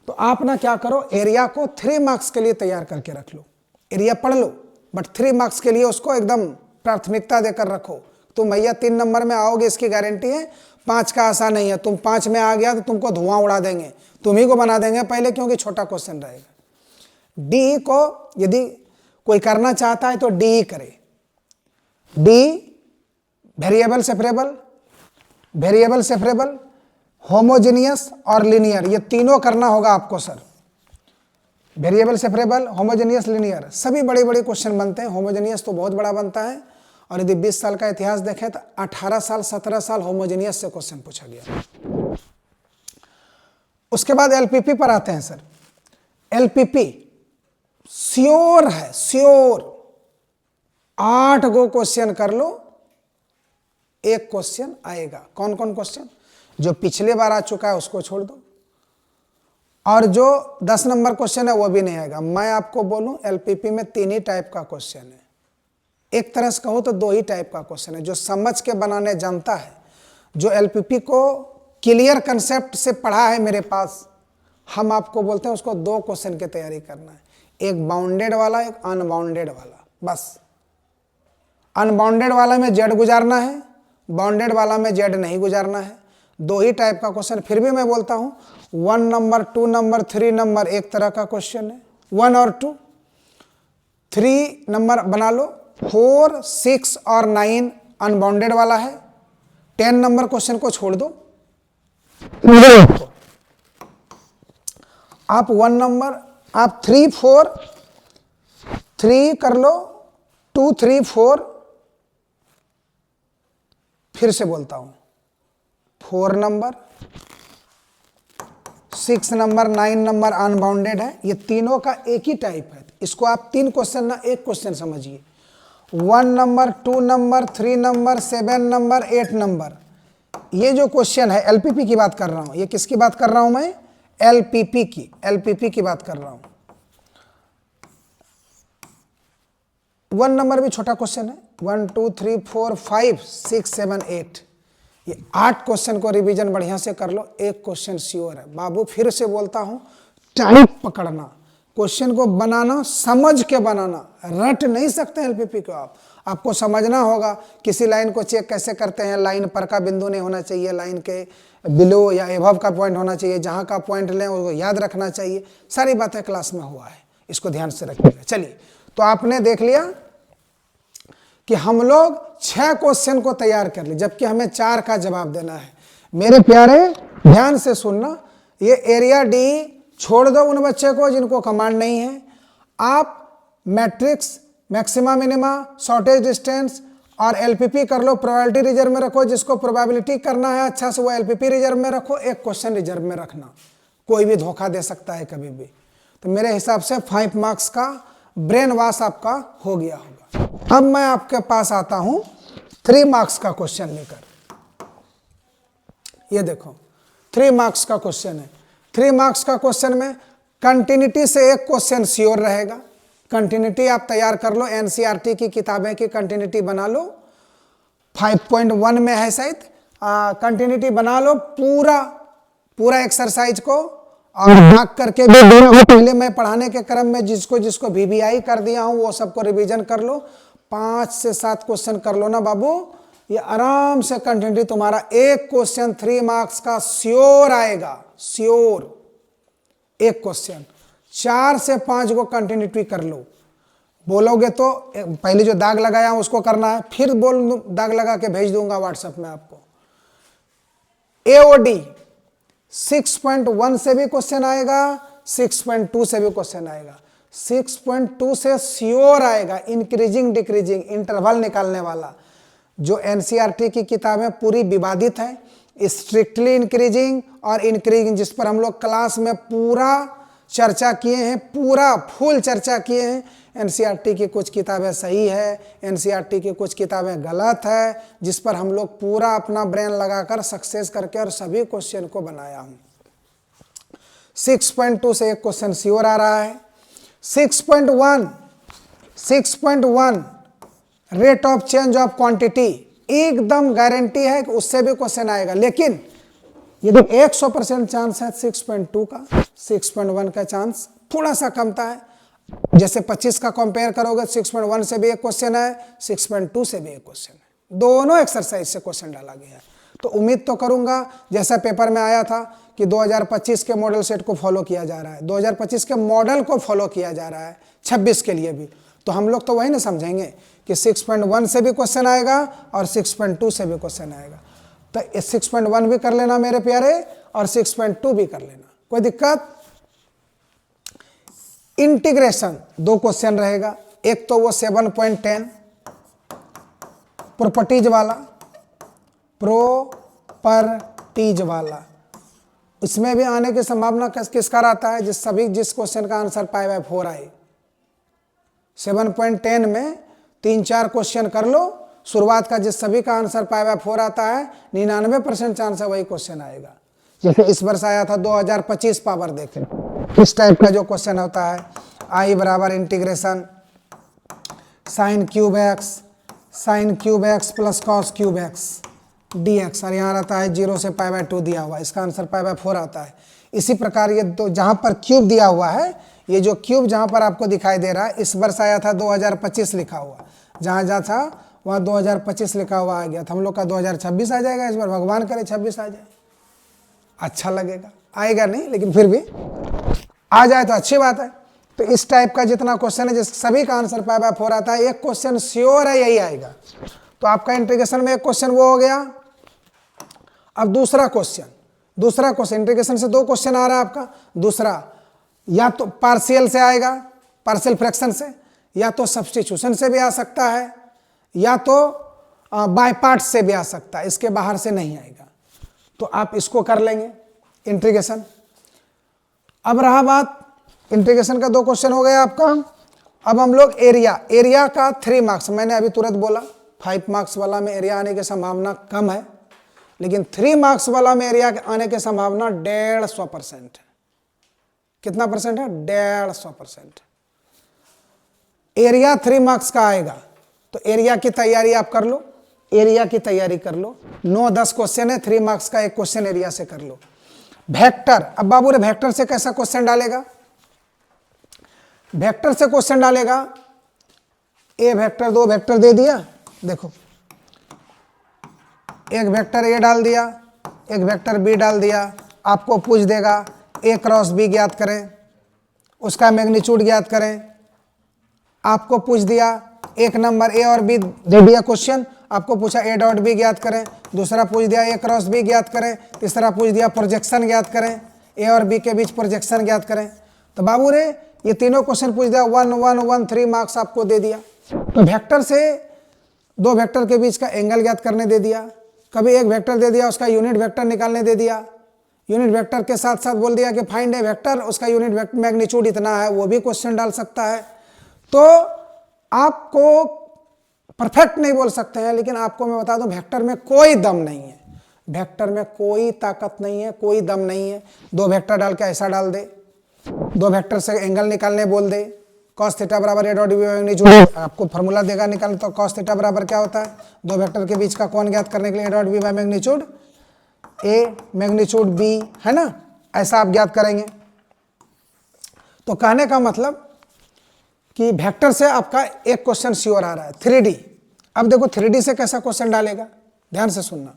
तो आप ना क्या करो, एरिया को 3 मार्क्स के लिए तैयार करके रख लो, एरिया पढ़ लो बट 3 मार्क्स के लिए उसको एकदम प्राथमिकता देकर रखो। तुम भैया 3 नंबर में आओगे इसकी गारंटी है, 5 का आशा नहीं है। तुम 5 में आ गया तो तुमको धुआं उड़ा देंगे, तुम ही को बना देंगे पहले, क्योंकि छोटा क्वेश्चन रहेगा। डी को यदि कोई करना चाहता है तो डी करे। डी वेरिएबल सेपरेबल, होमोजेनियस और लिनियर, ये तीनों करना होगा आपको sir. Variable separable, homogeneous, linear, सभी बड़े बड़े क्वेश्चन बनते हैं। होमोजेनियस तो बहुत बड़ा बनता है, और यदि 20 साल का इतिहास देखें तो 18 साल 17 साल होमोजेनियस से क्वेश्चन पूछा गया। उसके बाद एलपीपी पर आते हैं सर। एलपीपी श्योर है, श्योर 8 गो क्वेश्चन कर लो, एक क्वेश्चन आएगा। कौन कौन क्वेश्चन? जो पिछले बार आ चुका है उसको छोड़ दो, और जो 10 नंबर क्वेश्चन है वो भी नहीं आएगा। मैं आपको बोलूं, एलपीपी में 3 ही टाइप का क्वेश्चन है, एक तरह से कहूं तो 2 ही टाइप का क्वेश्चन है। जो समझ के बनाने जानता है, जो एलपीपी को क्लियर कंसेप्ट से पढ़ा है मेरे पास, हम आपको बोलते हैं उसको 2 क्वेश्चन की तैयारी करना है, एक बाउंडेड वाला, एक अनबाउंडेड वाला। बस अनबाउंडेड वाला में जेड गुजारना है, बाउंडेड वाला में जेड नहीं गुजारना है। 2 ही टाइप का क्वेश्चन। फिर भी मैं बोलता हूं 1 नंबर, 2 नंबर, 3 नंबर एक तरह का क्वेश्चन है, 1 और 2। 3 नंबर बना लो, 4, 6 और 9 अनबाउंडेड वाला है। 10 नंबर क्वेश्चन को छोड़ दो, आप 1 नंबर, आप 3, 4, 3 कर लो, 2, 3, 4। फिर से बोलता हूं, 4 नंबर, 6 नंबर, 9 नंबर अनबाउंडेड है। ये तीनों का एक ही टाइप है। इसको आप 3 क्वेश्चन ना एक क्वेश्चन समझिए। 1 number, 2 number, 3 number, 7 number, 8 number, ये जो क्वेश्चन है एलपीपी की बात कर रहा हूं। ये किसकी बात कर रहा हूं मैं? एलपीपी की बात कर रहा हूं। 1 नंबर भी छोटा क्वेश्चन है, 1, 2, 3, 4, 5, 6, 7, 8। ये 8 क्वेश्चन को रिवीजन बढ़िया से कर लो, एक क्वेश्चन श्योर है बाबू। फिर से बोलता हूं, टाइप पकड़ना, क्वेश्चन को बनाना, समझ के बनाना, रट नहीं सकते एलपीपी को आप। आपको समझना होगा किसी लाइन को चेक कैसे करते हैं। लाइन पर का बिंदु नहीं होना चाहिए, लाइन के बिलो या एभव का पॉइंट होना चाहिए, जहां का पॉइंट लें उसको याद रखना चाहिए। सारी बातें क्लास में हुआ है, इसको ध्यान से रखिएगा। चलिए, तो आपने देख लिया कि हम लोग 6 क्वेश्चन को तैयार कर लिए, जबकि हमें 4 का जवाब देना है। मेरे प्यारे ध्यान से सुनना, ये एरिया डी छोड़ दो उन बच्चे को जिनको कमांड नहीं है। आप matrix, maxima minima, shortage distance और एलपीपी कर लो, प्रोबेबिलिटी रिजर्व में रखो। जिसको प्रोबेबिलिटी करना है अच्छा से वो एलपीपी रिजर्व में रखो, एक क्वेश्चन रिजर्व में रखना। कोई भी धोखा दे सकता है कभी भी। तो मेरे हिसाब से 5 मार्क्स का ब्रेन वॉश आपका हो गया होगा। अब मैं आपके पास आता हूं 3 मार्क्स का क्वेश्चन लेकर, ये देखो 3 मार्क्स का क्वेश्चन है। 3 मार्क्स का क्वेश्चन में कंटिन्यूटी से एक क्वेश्चन श्योर रहेगा। कंटिन्यूटी आप तैयार कर लो, एनसीईआरटी की किताबें की कंटिन्यूटी बना लो, 5.1 में है शायद, कंटिन्यूटी बना लो पूरा एक्सरसाइज को, और भाग करके भी पहले मैं पढ़ाने के क्रम में जिसको जिसको वीवीआई कर दिया हूं वो सबको रिवीजन कर लो। 5 से 7 क्वेश्चन कर लो ना बाबू, ये आराम से कंटिन्यूटी तुम्हारा एक क्वेश्चन 3 मार्क्स का श्योर आएगा, श्योर एक क्वेश्चन। 4 से 5 को कंटिन्यूटी कर लो। बोलोगे तो पहले जो दाग लगाया उसको करना है, फिर बोल दाग लगा के भेज दूंगा व्हाट्सएप में आपको। एओडी 6.1 से भी क्वेश्चन आएगा, 6.2 से भी क्वेश्चन आएगा। 6.2 से श्योर आएगा, इंक्रीजिंग डिक्रीजिंग इंटरवल निकालने वाला। जो एनसीईआरटी की किताबें पूरी विवादित हैं, स्ट्रिक्टली इंक्रीजिंग और इंक्रीजिंग, जिस पर हम लोग क्लास में पूरा चर्चा किए हैं, पूरा फुल चर्चा किए हैं। एनसीईआरटी की कुछ किताबें सही है, एनसीईआरटी की कुछ किताबें गलत है, जिस पर हम लोग पूरा अपना ब्रेन लगाकर सक्सेस करके और सभी क्वेश्चन को बनाया हूं। 6.2 से एक क्वेश्चन श्योर आ रहा है। 6.1 rate of change of quantity, एकदम गारंटी है कि उससे भी क्वेश्चन आएगा, लेकिन ये 100% चांस है 6.2 का, 6.1 का चांस थोड़ा सा कमता है। जैसे 25 का कंपेयर करोगे, 6.1 से भी एक क्वेश्चन है, 6.2 से भी एक क्वेश्चन है, दोनों एक्सरसाइज से क्वेश्चन डाला गया है। तो उम्मीद तो करूंगा जैसा पेपर में आया था कि 2025 के मॉडल सेट को फॉलो किया जा रहा है, 2025 के मॉडल को फॉलो किया जा रहा है 26 के लिए भी, तो हम लोग तो वही ना समझेंगे कि 6.1 से भी क्वेश्चन आएगा और 6.2 से भी क्वेश्चन आएगा। तो 6.1 भी कर लेना मेरे प्यारे और 6.2 भी कर लेना, कोई दिक्कत। इंटीग्रेशन 2 क्वेश्चन रहेगा, एक तो वो 7.10 प्रॉपर्टीज वाला, इसमें भी आने की संभावना किसका रहता है, जिस क्वेश्चन का आंसर π/4 आए। 7.10 में 3-4 क्वेश्चन कर लो, शुरुआत का जिस सभी का आंसर π/4 आता है 99% चांस है वही क्वेश्चन आएगा। जैसे इस वर्ष आया था 2025 पावर, देखें इस टाइप का जो क्वेश्चन होता है, I बराबर integration sin cube x plus cos cube x dx, और यहाँ रहता है 0 से π/2 दिया हुआ, इसका आंसर π/4 आता है। इसी प्रकार ये तो जहाँ पर क्यूब दिया हुआ है, ये जो क्यूब जहाँ पर आपको दिखाई दे रहा है, इस वर्ष आया था 2025 लिखा हुआ, जहाँ था वहाँ 2025 लिखा हुआ आ गया था। हम लोग का 2026 आ जाएगा इस बार, भगवान करे 26 आ जाए, अच्छा लगेगा। आएगा नहीं लेकिन फिर भी आ जाए तो अच्छी बात है। तो इस टाइप का जितना क्वेश्चन है, जिस सभी का आंसर π/4 आता है, एक क्वेश्चन श्योर है यही आएगा। तो आपका इंटीग्रेशन में एक क्वेश्चन वो हो गया। अब दूसरा क्वेश्चन इंटीग्रेशन से 2 क्वेश्चन आ रहा है आपका। दूसरा या तो पार्शियल से आएगा, पार्शियल फ्रैक्शन से, या तो सब्स्टिट्यूशन से भी आ सकता है, या तो बाय पार्ट से भी आ सकता है, इसके बाहर से नहीं आएगा। तो आप इसको कर लेंगे इंटीग्रेशन। अब रहा बात, इंटीग्रेशन का 2 क्वेश्चन हो गया आपका। अब हम लोग एरिया का 3 मार्क्स, मैंने अभी तुरंत बोला 5 मार्क्स वाला में एरिया आने की संभावना कम है, लेकिन 3 मार्क्स वाला में एरिया आने की संभावना 150% है। कितना परसेंट है? 150%। एरिया 3 मार्क्स का आएगा, तो एरिया की तैयारी आप कर लो, 9-10 क्वेश्चन है, 3 मार्क्स का एक क्वेश्चन एरिया से कर लो। वेक्टर, अब बाबू रे वेक्टर से कैसा क्वेश्चन डालेगा? वेक्टर से क्वेश्चन डालेगा, ए वेक्टर 2 वेक्टर दे दिया, देखो एक वेक्टर ए डाल दिया, एक वेक्टर बी डाल दिया, आपको पूछ देगा ए क्रॉस बी ज्ञात करें, उसका मैग्नीट्यूड ज्ञात करें। आपको पूछ दिया एक नंबर ए और बी दे दिया क्वेश्चन, आपको पूछा ए डॉट बी ज्ञात करें, दूसरा पूछ दिया ए क्रॉस बी ज्ञात करें, तीसरा पूछ दिया प्रोजेक्शन ज्ञात करें, ए और बी के बीच प्रोजेक्शन ज्ञात करें। तो बाबू रे ये तीनों क्वेश्चन पूछ दिया, 1 1 1 3 मार्क्स आपको दे दिया। तो वेक्टर से 2 वेक्टर के बीच का एंगल ज्ञात करने दे दिया, कभी एक वेक्टर दे दिया उसका यूनिट वेक्टर निकालने दे दिया, यूनिट वेक्टर के साथ साथ बोल दिया कि फाइंड ए वेक्टर, उसका यूनिट वेक्टर मैग्नीट्यूड इतना है, वो भी क्वेश्चन डाल सकता है। तो आपको परफेक्ट नहीं बोल सकते हैं, लेकिन आपको मैं बता दूं वेक्टर में कोई दम नहीं है, वेक्टर में कोई ताकत नहीं है, कोई दम नहीं है। दो वेक्टर डाल के ऐसा डाल दे, दो वेक्टर से एंगल निकालने बोल दे, cos थीटा बराबर ए डॉट बी मैग्नीट्यूड, आपको फॉर्मूला देगा निकालने, तो cos थीटा बराबर क्या होता है, दो वेक्टर के बीच का कोण ज्ञात करने के लिए A dot B by magnitude A magnitude B, है ना, ऐसा आप ज्ञात करेंगे। तो कहने का मतलब कि वेक्टर से आपका एक क्वेश्चन श्योर आ रहा है। 3D, अब देखो 3D से कैसा क्वेश्चन डालेगा, ध्यान से सुनना।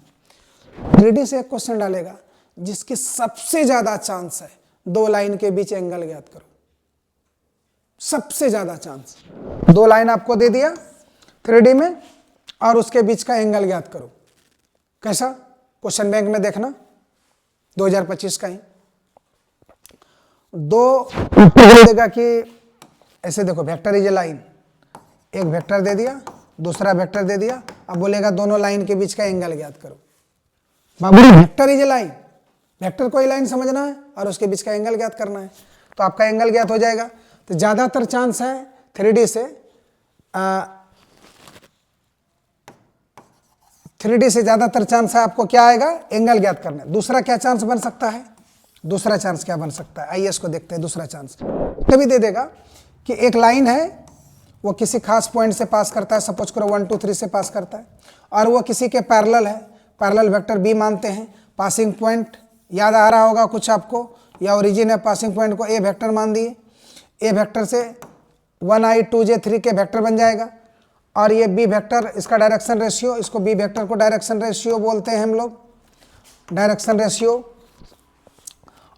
3D से एक क्वेश्चन डालेगा जिसकी सबसे ज्यादा चांस है दो लाइन के बीच एंगल ज्ञात करो, सबसे ज्यादा चांस। दो लाइन आपको दे दिया 3D में और उसके बीच का एंगल ज्ञात करो। कैसा, क्वेश्चन बैंक में देखना 2025 का ही। दो देगा कि ऐसे देखो, वेक्टर इज ए लाइन, एक वेक्टर दे दिया, दूसरा वेक्टर दे दिया, अब बोलेगा दोनों लाइन के बीच का एंगल ज्ञात करो। Vector is a line, vector कोई लाइन समझना है और उसके बीच का एंगल ज्ञात करना है, तो आपका एंगल ज्ञात हो जाएगा। तो ज्यादातर चांस है 3D से 3D से ज्यादातर चांस है आपको क्या आएगा, एंगल ज्ञात करना है। दूसरा क्या चांस बन सकता है, दूसरा चांस क्या बन सकता है, आइए इसको देखते हैं। दूसरा चांस कभी दे देगा कि एक लाइन है, वो किसी खास पॉइंट से पास करता है, सपोज करो 1 2 3 से पास करता है, और वो किसी के पैरेलल है, पैरेलल वेक्टर बी मानते हैं। पासिंग पॉइंट याद आ रहा होगा कुछ आपको, या ओरिजिन है, पासिंग पॉइंट को ए वेक्टर मान दिए, ए वेक्टर से 1i 2j 3 के वेक्टर बन जाएगा, और ये बी वेक्टर, इसका डायरेक्शन रेशियो, इसको बी वेक्टर को डायरेक्शन रेशियो बोलते हैं हम लोग, डायरेक्शन रेशियो।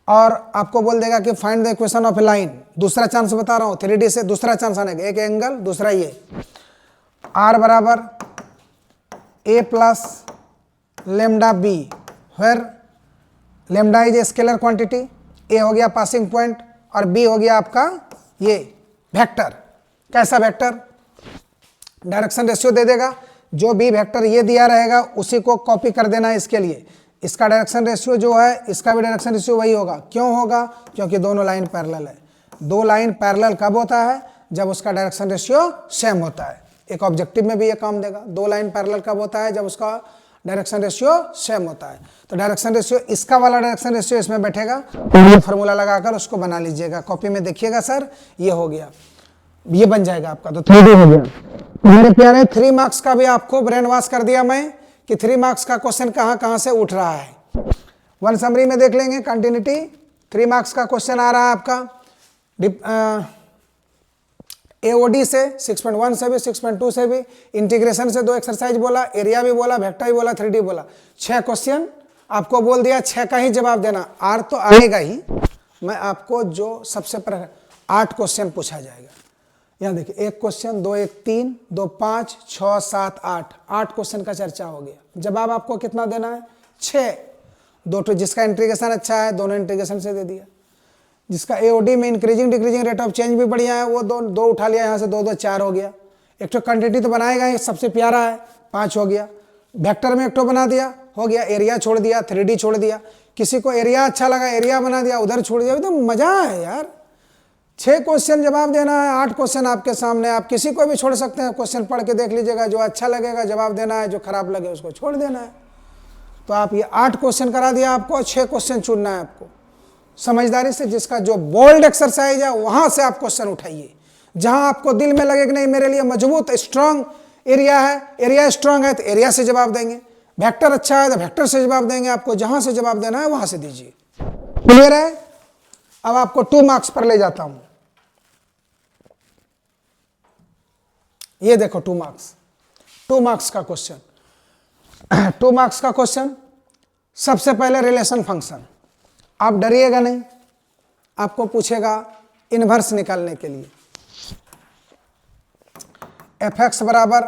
और आपको बोल देगा कि find the equation of A line. दूसरा चांस बता रहा हूँ 3D से, दूसरा चांस आने का, एक एंगल, दूसरा ये r बराबर a plus lambda B, where lambda is a scalar quantity, a हो गया पासिंग पॉइंट और b हो गया आपका ये वेक्टर। कैसा वेक्टर, डायरेक्शन रेशियो दे देगा, जो b वेक्टर ये दिया रहेगा उसी को कॉपी कर देना है इसके लिए। इसका डायरेक्शन रेशियो जो है, इसका भी डायरेक्शन रेशियो वही होगा। क्यों होगा, क्योंकि दोनों लाइन पैरेलल है। दो लाइन पैरेलल कब होता है, जब उसका डायरेक्शन रेशियो सेम होता है। एक ऑब्जेक्टिव में भी ये काम देगा। दो लाइन पैरेलल कब होता है, जब उसका डायरेक्शन रेशियो सेम होता है। तो डायरेक्शन रेशियो, इसका वाला डायरेक्शन रेशियो इसमें बैठेगा, ये फार्मूला लगाकर उसको बना लीजिएगा, कॉपी में देखिएगा सर, ये हो गया, ये बन जाएगा आपका। तो 3D हो गया मेरे प्यारे। 3 मार्क्स का भी आपको ब्रेन वॉश कर दिया मैं कि 3 मार्क्स का क्वेश्चन कहां कहां से उठ रहा है। वन समरी में देख लेंगे, कंटिन्यूटी 3 मार्क्स का क्वेश्चन आ रहा है आपका एओडी से 6.1 से भी 6.2 से भी, इंटीग्रेशन से 2 एक्सरसाइज बोला, एरिया भी बोला, वेक्टर भी बोला, 3D बोला। 6 क्वेश्चन आपको बोल दिया, 6 का ही जवाब देना। आर तो आएगा ही, मैं आपको जो सबसे पहले 8 क्वेश्चन पूछा जाएगा। यहाँ देखिए, 1 क्वेश्चन, 2 1 3 2 5 6 7 8 क्वेश्चन का चर्चा हो गया। जवाब आपको कितना देना है, 6। दो तो जिसका इंटीग्रेशन अच्छा है दोनों इंटीग्रेशन से दे दिया। जिसका एओडी में increasing decreasing rate of change भी बढ़िया है, वो दो उठा लिया, यहाँ से 2 2 4 हो गया। एक तो क्वांटिटी तो बनाएगा ही, सबसे प्यारा है, 5 हो गया। वेक्टर में एक तो बना दिया, हो गया। एरिया छोड़ दिया, 3D छोड़ दिया। किसी को एरिया अच्छा लगा, एरिया बना दिया, उधर छोड़ दिया। तो मजा है यार। 6 क्वेश्चन जवाब देना है, 8 क्वेश्चन आपके सामने, आप किसी को भी छोड़ सकते हैं। क्वेश्चन पढ़ के देख लीजिएगा, जो अच्छा लगेगा जवाब देना है, जो खराब लगे उसको छोड़ देना है। तो आप ये 8 क्वेश्चन करा दिया आपको, 6 क्वेश्चन चुनना है आपको समझदारी से। जिसका जो बोल्ड एक्सरसाइज है वहां से आप क्वेश्चन उठाइए, जहां आपको दिल में लगे कि नहीं मेरे लिए मजबूत स्ट्रांग एरिया है, एरिया स्ट्रांग है तो एरिया से जवाब देंगे, वेक्टर अच्छा है तो वेक्टर से जवाब देंगे। आपको जहां से जवाब देना है वहां से दीजिए। क्लियर है। अब आपको 2 मार्क्स पर ले जाता हूं। ये देखो 2 मार्क्स का क्वेश्चन। 2 मार्क्स का क्वेश्चन, सबसे पहले रिलेशन फंक्शन। आप डरिएगा नहीं, आपको पूछेगा इनवर्स निकालने के लिए। f(x) बराबर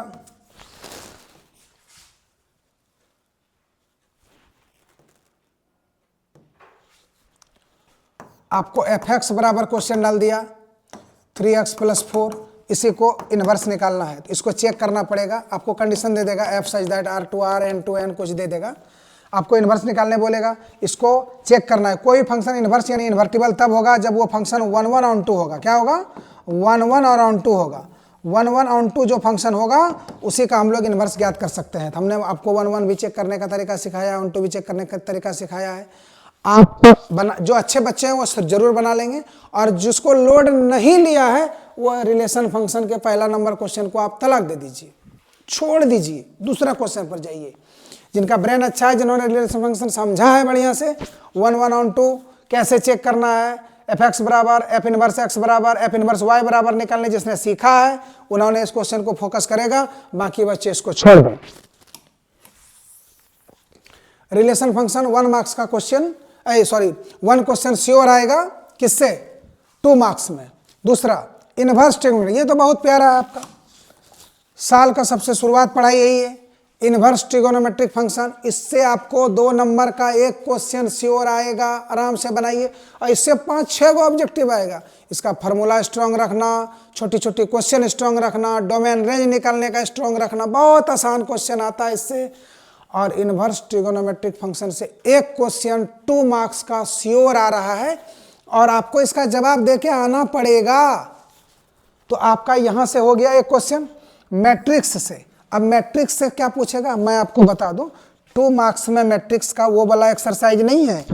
आपको f(x) बराबर क्वेश्चन डाल दिया 3x + 4, इसी को इनवर्स निकालना है। तो इसको चेक करना पड़ेगा, आपको कंडीशन दे देगा f such that r to r n to n कुछ दे देगा, आपको इनवर्स निकालने बोलेगा। इसको चेक करना है। कोई फंक्शन इनवर्स यानी इन्वर्टिबल तब होगा जब वो फंक्शन 1 1 ऑन 2 होगा। क्या होगा, 1 1 और ऑन 2 होगा। 1 ऑन 2 जो फंक्शन होगा उसी का हम लोग इन्वर्स ज्ञात कर सकते हैं। तो हमने आपको 1 भी चेक करने का तरीका सिखाया, ऑन 2 भी चेक करने का तरीका सिखाया है। आप जो अच्छे बच्चे हैं वो जरूर बना लेंगे, और जिसको लोड नहीं लिया है वो रिलेशन फंक्शन के पहला नंबर क्वेश्चन को आप तलाक दे दीजिए, छोड़ दीजिए, दूसरा क्वेश्चन पर जाइए। जिनका ब्रेन अच्छा है, जिन्होंने रिलेशन फंक्शन समझा है बढ़िया से, 1 ऑन 2 कैसे चेक करना है, एफ एक्स बराबर एफ इनवर्स एक्स बराबर एफ इनवर्स वाई बराबर निकालने जिसने सीखा है उन्होंने इस क्वेश्चन को फोकस करेगा, बाकी बच्चे इसको छोड़ दें। रिलेशन फंक्शन 1 मार्क्स का क्वेश्चन, 1 क्वेश्चन श्योर आएगा किससे, 2 मार्क्स में। दूसरा इनवर्स ट्रिगोनोमेट्री, ये तो बहुत प्यारा है आपका, साल का सबसे शुरुआत पढ़ाई यही है, इनवर्स ट्रिगोनोमेट्रिक फंक्शन। इससे आपको 2 नंबर का एक क्वेश्चन श्योर आएगा, आराम से बनाइए, और इससे 5-6 गो ऑब्जेक्टिव आएगा। इसका फार्मूला स्ट्रांग रखना, छोटी छोटी क्वेश्चन स्ट्रांग रखना, डोमेन रेंज निकालने का स्ट्रांग रखना, बहुत आसान क्वेश्चन आता है इससे। और इनवर्स ट्रिगोनोमेट्रिक फंक्शन से एक क्वेश्चन 2 मार्क्स का श्योर आ रहा है, और आपको इसका जवाब देके आना पड़ेगा। तो आपका यहां से हो गया एक क्वेश्चन मैट्रिक्स से। अब मैट्रिक्स से क्या पूछेगा मैं आपको बता दूं, 2 मार्क्स में मैट्रिक्स का वो वाला एक्सरसाइज नहीं है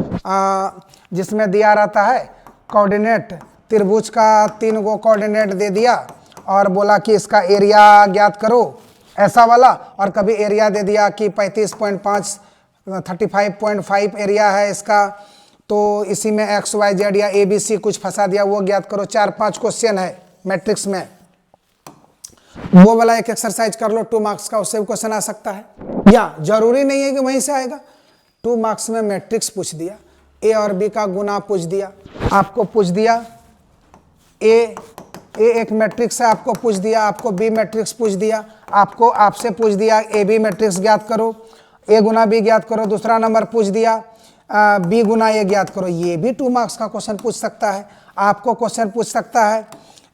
जिसमें दिया रहता है कोऑर्डिनेट, त्रिभुज का 3 गो कोऑर्डिनेट दे दिया और बोला कि इसका एरिया ज्ञात करो, ऐसा वाला। और कभी एरिया दे दिया कि 35.5 35.5 एरिया है इसका, तो इसी में एक्स वाई जेड या ABC कुछ फंसा दिया, वो ज्ञात करो। 4-5 क्वेश्चन है मैट्रिक्स में, वो वाला एक एक्सरसाइज कर लो 2 मार्क्स का, उससे भी क्वेश्चन आ सकता है। या जरूरी नहीं है कि वहीं से आएगा, 2 मार्क्स में मैट्रिक्स पूछ दिया, A और B का गुना पूछ दिया, आपको पूछ दिया A एक मैट्रिक्स है, आपको पूछ दिया, आपको B मैट्रिक्स पूछ दिया, आपको आपसे पूछ दिया AB मैट्रिक्स ज्ञात करो, A गुना B ज्ञात करो। दूसरा नंबर पूछ दिया B गुना A ज्ञात करो, ये भी 2 मार्क्स का क्वेश्चन पूछ सकता है। आपको क्वेश्चन पूछ सकता है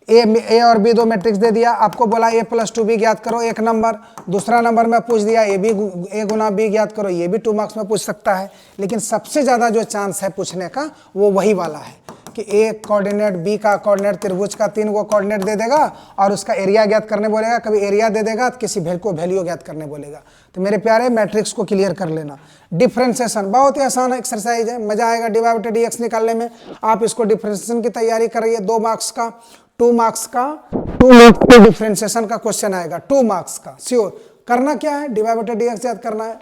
A और B 2 मैट्रिक्स दे दिया, आपको बोला A + 2B ज्ञात करो, एक नंबर। दूसरा नंबर में पूछ दिया A गुना B ज्ञात करो, ये भी 2 मार्क्स में पूछ सकता है। लेकिन सबसे ज़्यादा जो चांस है पूछने का वो वही वाला है कि A कोऑर्डिनेट B का कोऑर्डिनेट त्रिभुज का 3 गो कोऑर्डिनेट दे देगा और उसका एरिया ज्ञात करने बोलेगा। कभी एरिया दे देगा तो किसी वैल्यू ज्ञात करने बोलेगा। तो मेरे प्यारे मैट्रिक्स को क्लियर कर लेना। डिफरेंशिएशन बहुत ही आसान एक्सरसाइज है, मजा आएगा dy/dx dx निकालने में। आप इसको डिफरेंशिएशन की तैयारी करिए, 2 मार्क्स का 2 मार्क्स का डिफरेंशिएशन का क्वेश्चन आएगा, 2 मार्क्स का श्योर। करना क्या है, dy/dx याद करना है।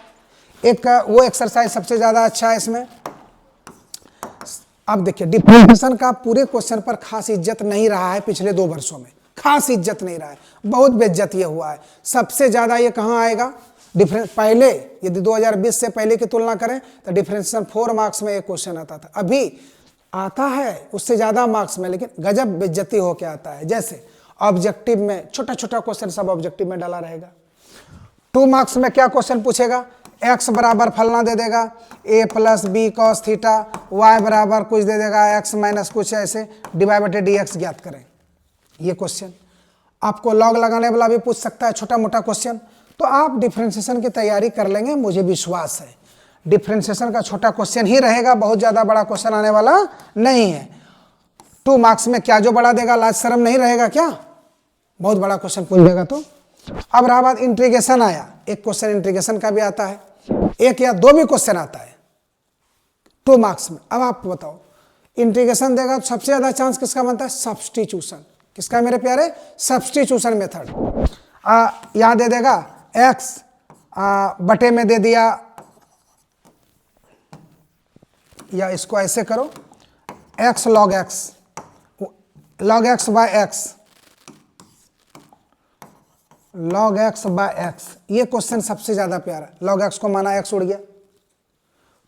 एक वो एक्सरसाइज सबसे ज्यादा अच्छा है इसमें। अब देखिए डिफरेंशिएशन का पूरे क्वेश्चन पर खास इज्जत नहीं रहा है पिछले 2 वर्षों में, खास इज्जत नहीं रहा है, बहुत बेइज्जत ये हुआ है। सबसे ज्यादा ये कहाँ आएगा डिफरेंस, पहले यदि 2020 से पहले की तुलना करें तो डिफरेंशिएशन 4 मार्क्स में एक क्वेश्चन आता था, अभी आता है उससे ज्यादा मार्क्स में, लेकिन गजब बेइज्जती होके आता है। जैसे ऑब्जेक्टिव में छोटा छोटा क्वेश्चन सब ऑब्जेक्टिव में डाला रहेगा। 2 मार्क्स में क्या क्वेश्चन पूछेगा, x बराबर फलना दे देगा, a + b cos theta, y बराबर कुछ दे देगा, x माइनस कुछ, ऐसे dy/dx ज्ञात करें। ये क्वेश्चन आपको लॉग लगाने वाला भी पूछ सकता है, छोटा मोटा क्वेश्चन। तो आप डिफरेंशिएशन की तैयारी कर लेंगे, मुझे विश्वास है। डिफरेंशिएशन का छोटा क्वेश्चन ही रहेगा, बहुत ज्यादा बड़ा क्वेश्चन आने वाला नहीं है। 2 मार्क्स में क्या जो बड़ा देगा, लाज शर्म नहीं रहेगा क्या, बहुत बड़ा क्वेश्चन पूछ देगा। तो अब रहा बात इंटीग्रेशन, आया एक क्वेश्चन इंटीग्रेशन का भी आता है, 1 या 2 भी क्वेश्चन आता है 2 मार्क्स में। अब आप बताओ इंटीग्रेशन देगा तो सबसे ज्यादा चांस किसका बनता है, सब्स्टिट्यूशन। किसका मेरे प्यारे, सब्स्टिट्यूशन मेथड। यहां दे देगा x बटे में दे दिया, या इसको ऐसे करो x log x log x by x, ये क्वेश्चन सबसे ज्यादा प्यारा। log x को माना x उड़ गया,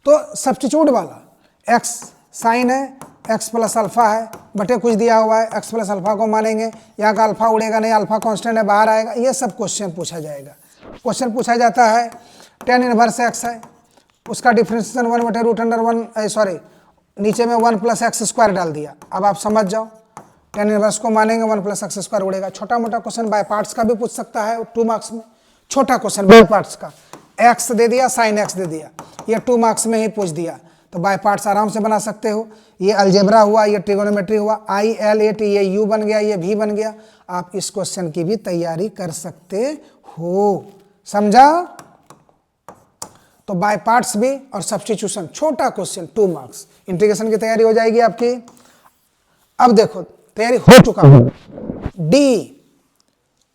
तो सब्स्टिट्यूट वाला x साइन है, x + अल्फा है, बटे कुछ दिया हुआ है, x + अल्फा को मानेंगे, यहाँ का अल्फा उड़ेगा नहीं, अल्फा कांस्टेंट है, बाहर आएगा। ये सब क्वेश्चन पूछा जाएगा। क्वेश्चन पूछा जाता है tan इनवर्स x है, उसका डिफरेंशिएशन 1/√1 नीचे में 1 + x² डाल दिया। अब आप समझ जाओ, tan इनवर्स को मानेंगे 1 + x² उड़ेगा। छोटा मोटा क्वेश्चन बाय पार्ट्स का भी पूछ सकता है 2 मार्क्स में, छोटा क्वेश्चन बाय पार्ट्स का। x दे दिया, sin x दे दिया, ये 2 मार्क्स में ही पूछ दिया। तो बाय पार्ट्स आराम से बना सकते हो। ये अलजेब्रा हुआ, ये ट्रिगोनोमेट्री हुआ, I L A T, ये U बन गया, ये V बन गया। आप इस क्वेश्चन की भी तैयारी कर सकते हो, समझा? तो बाय पार्ट्स भी और सब्स्टिट्यूशन, छोटा क्वेश्चन 2 मार्क्स, इंटीग्रेशन की तैयारी हो जाएगी आपकी। अब देखो तैयारी हो चुका है। डी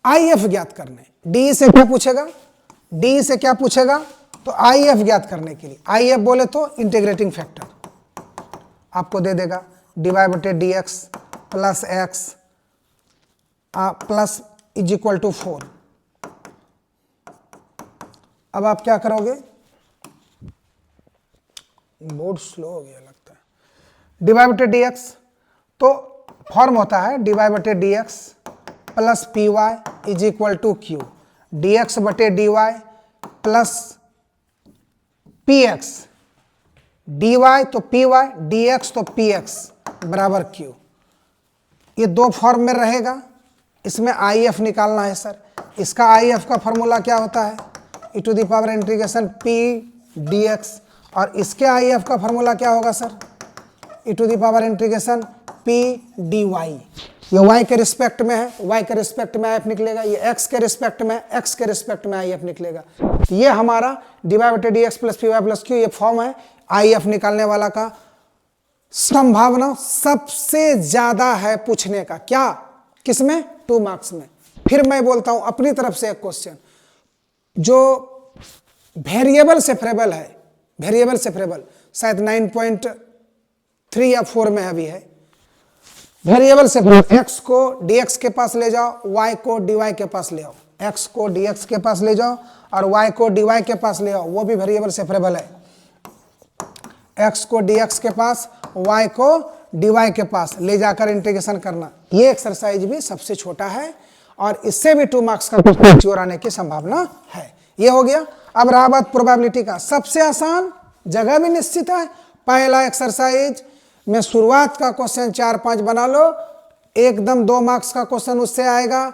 IF ज्ञात करने, डी से क्या पूछेगा, डी से क्या पूछेगा, तो IF ज्ञात करने के लिए IF बोले तो इंटीग्रेटिंग फैक्टर आपको दे देगा dy/dx plus x plus is equal to 4। अब आप क्या करोगे, बोर्ड स्लो हो गया लगता है। dy/dx तो फॉर्म होता है dy/dx plus P Y is equal to Q, dx/dy plus P X, D Y तो पी वाई, डी एक्स तो पी एक्स बराबर क्यू। ये 2 फॉर्म में रहेगा। इसमें IF निकालना है सर। इसका IF का फॉर्मूला क्या होता है, e⁻ इंटीग्रेशन p dx, और इसके IF का फॉर्मूला क्या होगा sir, e⁻ integration p dy। ये y के रिस्पेक्ट में है, y के रिस्पेक्ट में IF निकलेगा, ये x के रिस्पेक्ट में, x के रिस्पेक्ट में IF निकलेगा। ये हमारा dy/dx plus P Y plus Q, ये फॉर्म है IF निकालने वाला का। संभावना सबसे ज्यादा है पूछने का, क्या, किसमें, 2 मार्क्स में। फिर मैं बोलता हूं अपनी तरफ से एक क्वेश्चन जो वेरिएबल सेपरेबल है, वेरिएबल सेपरेबल शायद 9.3 या 4 में अभी है। वेरिएबल सेपरेबल, x को dx के पास ले जाओ, y को dy के पास ले आओ, x को dx के पास ले जाओ और y को dy के पास ले आओ, वो भी वेरिएबल सेपरेबल है। x को dx के पास, y को dy के पास ले जाकर इंटीग्रेशन करना। ये एक्सरसाइज भी सबसे छोटा है और इससे भी 2 मार्क्स का क्वेश्चन श्योर आने की संभावना है। ये हो गया। अब रहा बात प्रोबेबिलिटी का, सबसे आसान, जगह भी निश्चित है। पहला एक्सरसाइज में शुरुआत का क्वेश्चन 4-5 बना लो, एकदम 2 मार्क्स का क्वेश्चन उससे आएगा।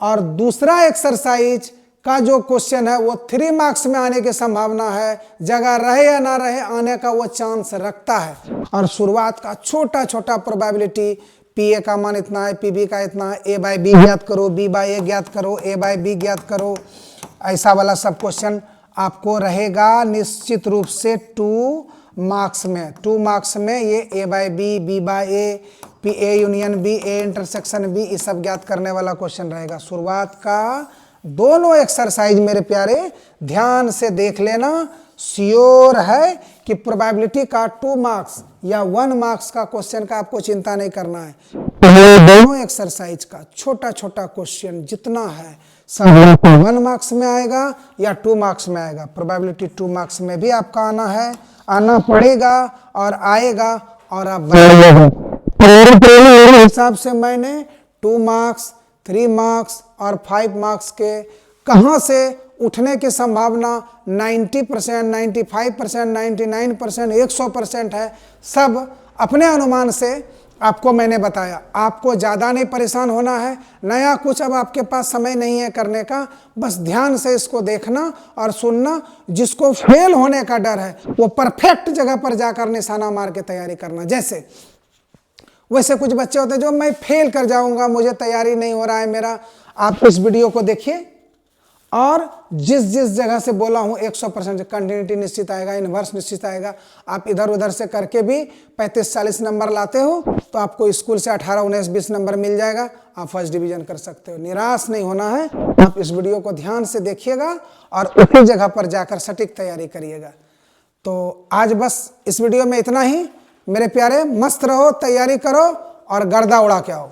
और दूसरा एक्सरसाइज का जो क्वेश्चन है वो 3 मार्क्स में आने की संभावना है, जगह रहे या ना रहे आने का वो चांस रखता है। और शुरुआत का छोटा छोटा प्रोबेबिलिटी, पी ए का मान इतना है, पी बी का इतना है, ए बाई बी ज्ञात करो, बी बाई ए ज्ञात करो, ए बाई बी ज्ञात करो, ऐसा वाला सब क्वेश्चन आपको रहेगा निश्चित रूप से 2 मार्क्स में। 2 मार्क्स में ये A by B, B by A, P A union B, A intersection B, ये सब ज्ञात करने वाला क्वेश्चन रहेगा। शुरुआत का दोनों एक्सरसाइज मेरे प्यारे ध्यान से देख लेना, श्योर है कि प्रोबेबिलिटी का 2 मार्क्स या 1 मार्क्स का क्वेश्चन का आपको चिंता नहीं करना है। दोनों एक्सरसाइज का छोटा छोटा क्वेश्चन जितना है सब 1 मार्क्स में आएगा या 2 मार्क्स में आएगा। प्रोबेबिलिटी 2 मार्क्स में भी आपका आना है, आना पड़ेगा और आएगा और आप हिसाब से मैंने 2 मार्क्स, 3 मार्क्स और 5 मार्क्स के कहां से उठने की संभावना 90%, 95%, 99%, 100% है, सब अपने अनुमान से आपको मैंने बताया। आपको ज़्यादा नहीं परेशान होना है, नया कुछ अब आपके पास समय नहीं है करने का, बस ध्यान से इसको देखना और सुनना। जिसको फेल होने का डर है वो परफेक्ट जगह पर जाकर निशाना मार के तैयारी करना। जैसे वैसे कुछ बच्चे होते हैं जो मैं फेल कर जाऊंगा, मुझे तैयारी नहीं हो रहा है मेरा। आप इस वीडियो को देखिए और जिस जिस जगह से बोला हूं 100% कंटिन्यूटी निश्चित आएगा, इन्वर्स निश्चित आएगा। आप इधर उधर से करके भी 35-40 नंबर लाते हो तो आपको स्कूल से 18, 19, 20 नंबर मिल जाएगा, आप फर्स्ट डिवीजन कर सकते हो। निराश नहीं होना है, आप इस वीडियो को ध्यान से देखिएगा और उसी जगह पर जाकर सटीक तैयारी करिएगा। तो आज बस इस वीडियो में इतना ही मेरे प्यारे। मस्त रहो, तैयारी करो और गर्दा उड़ा के आओ।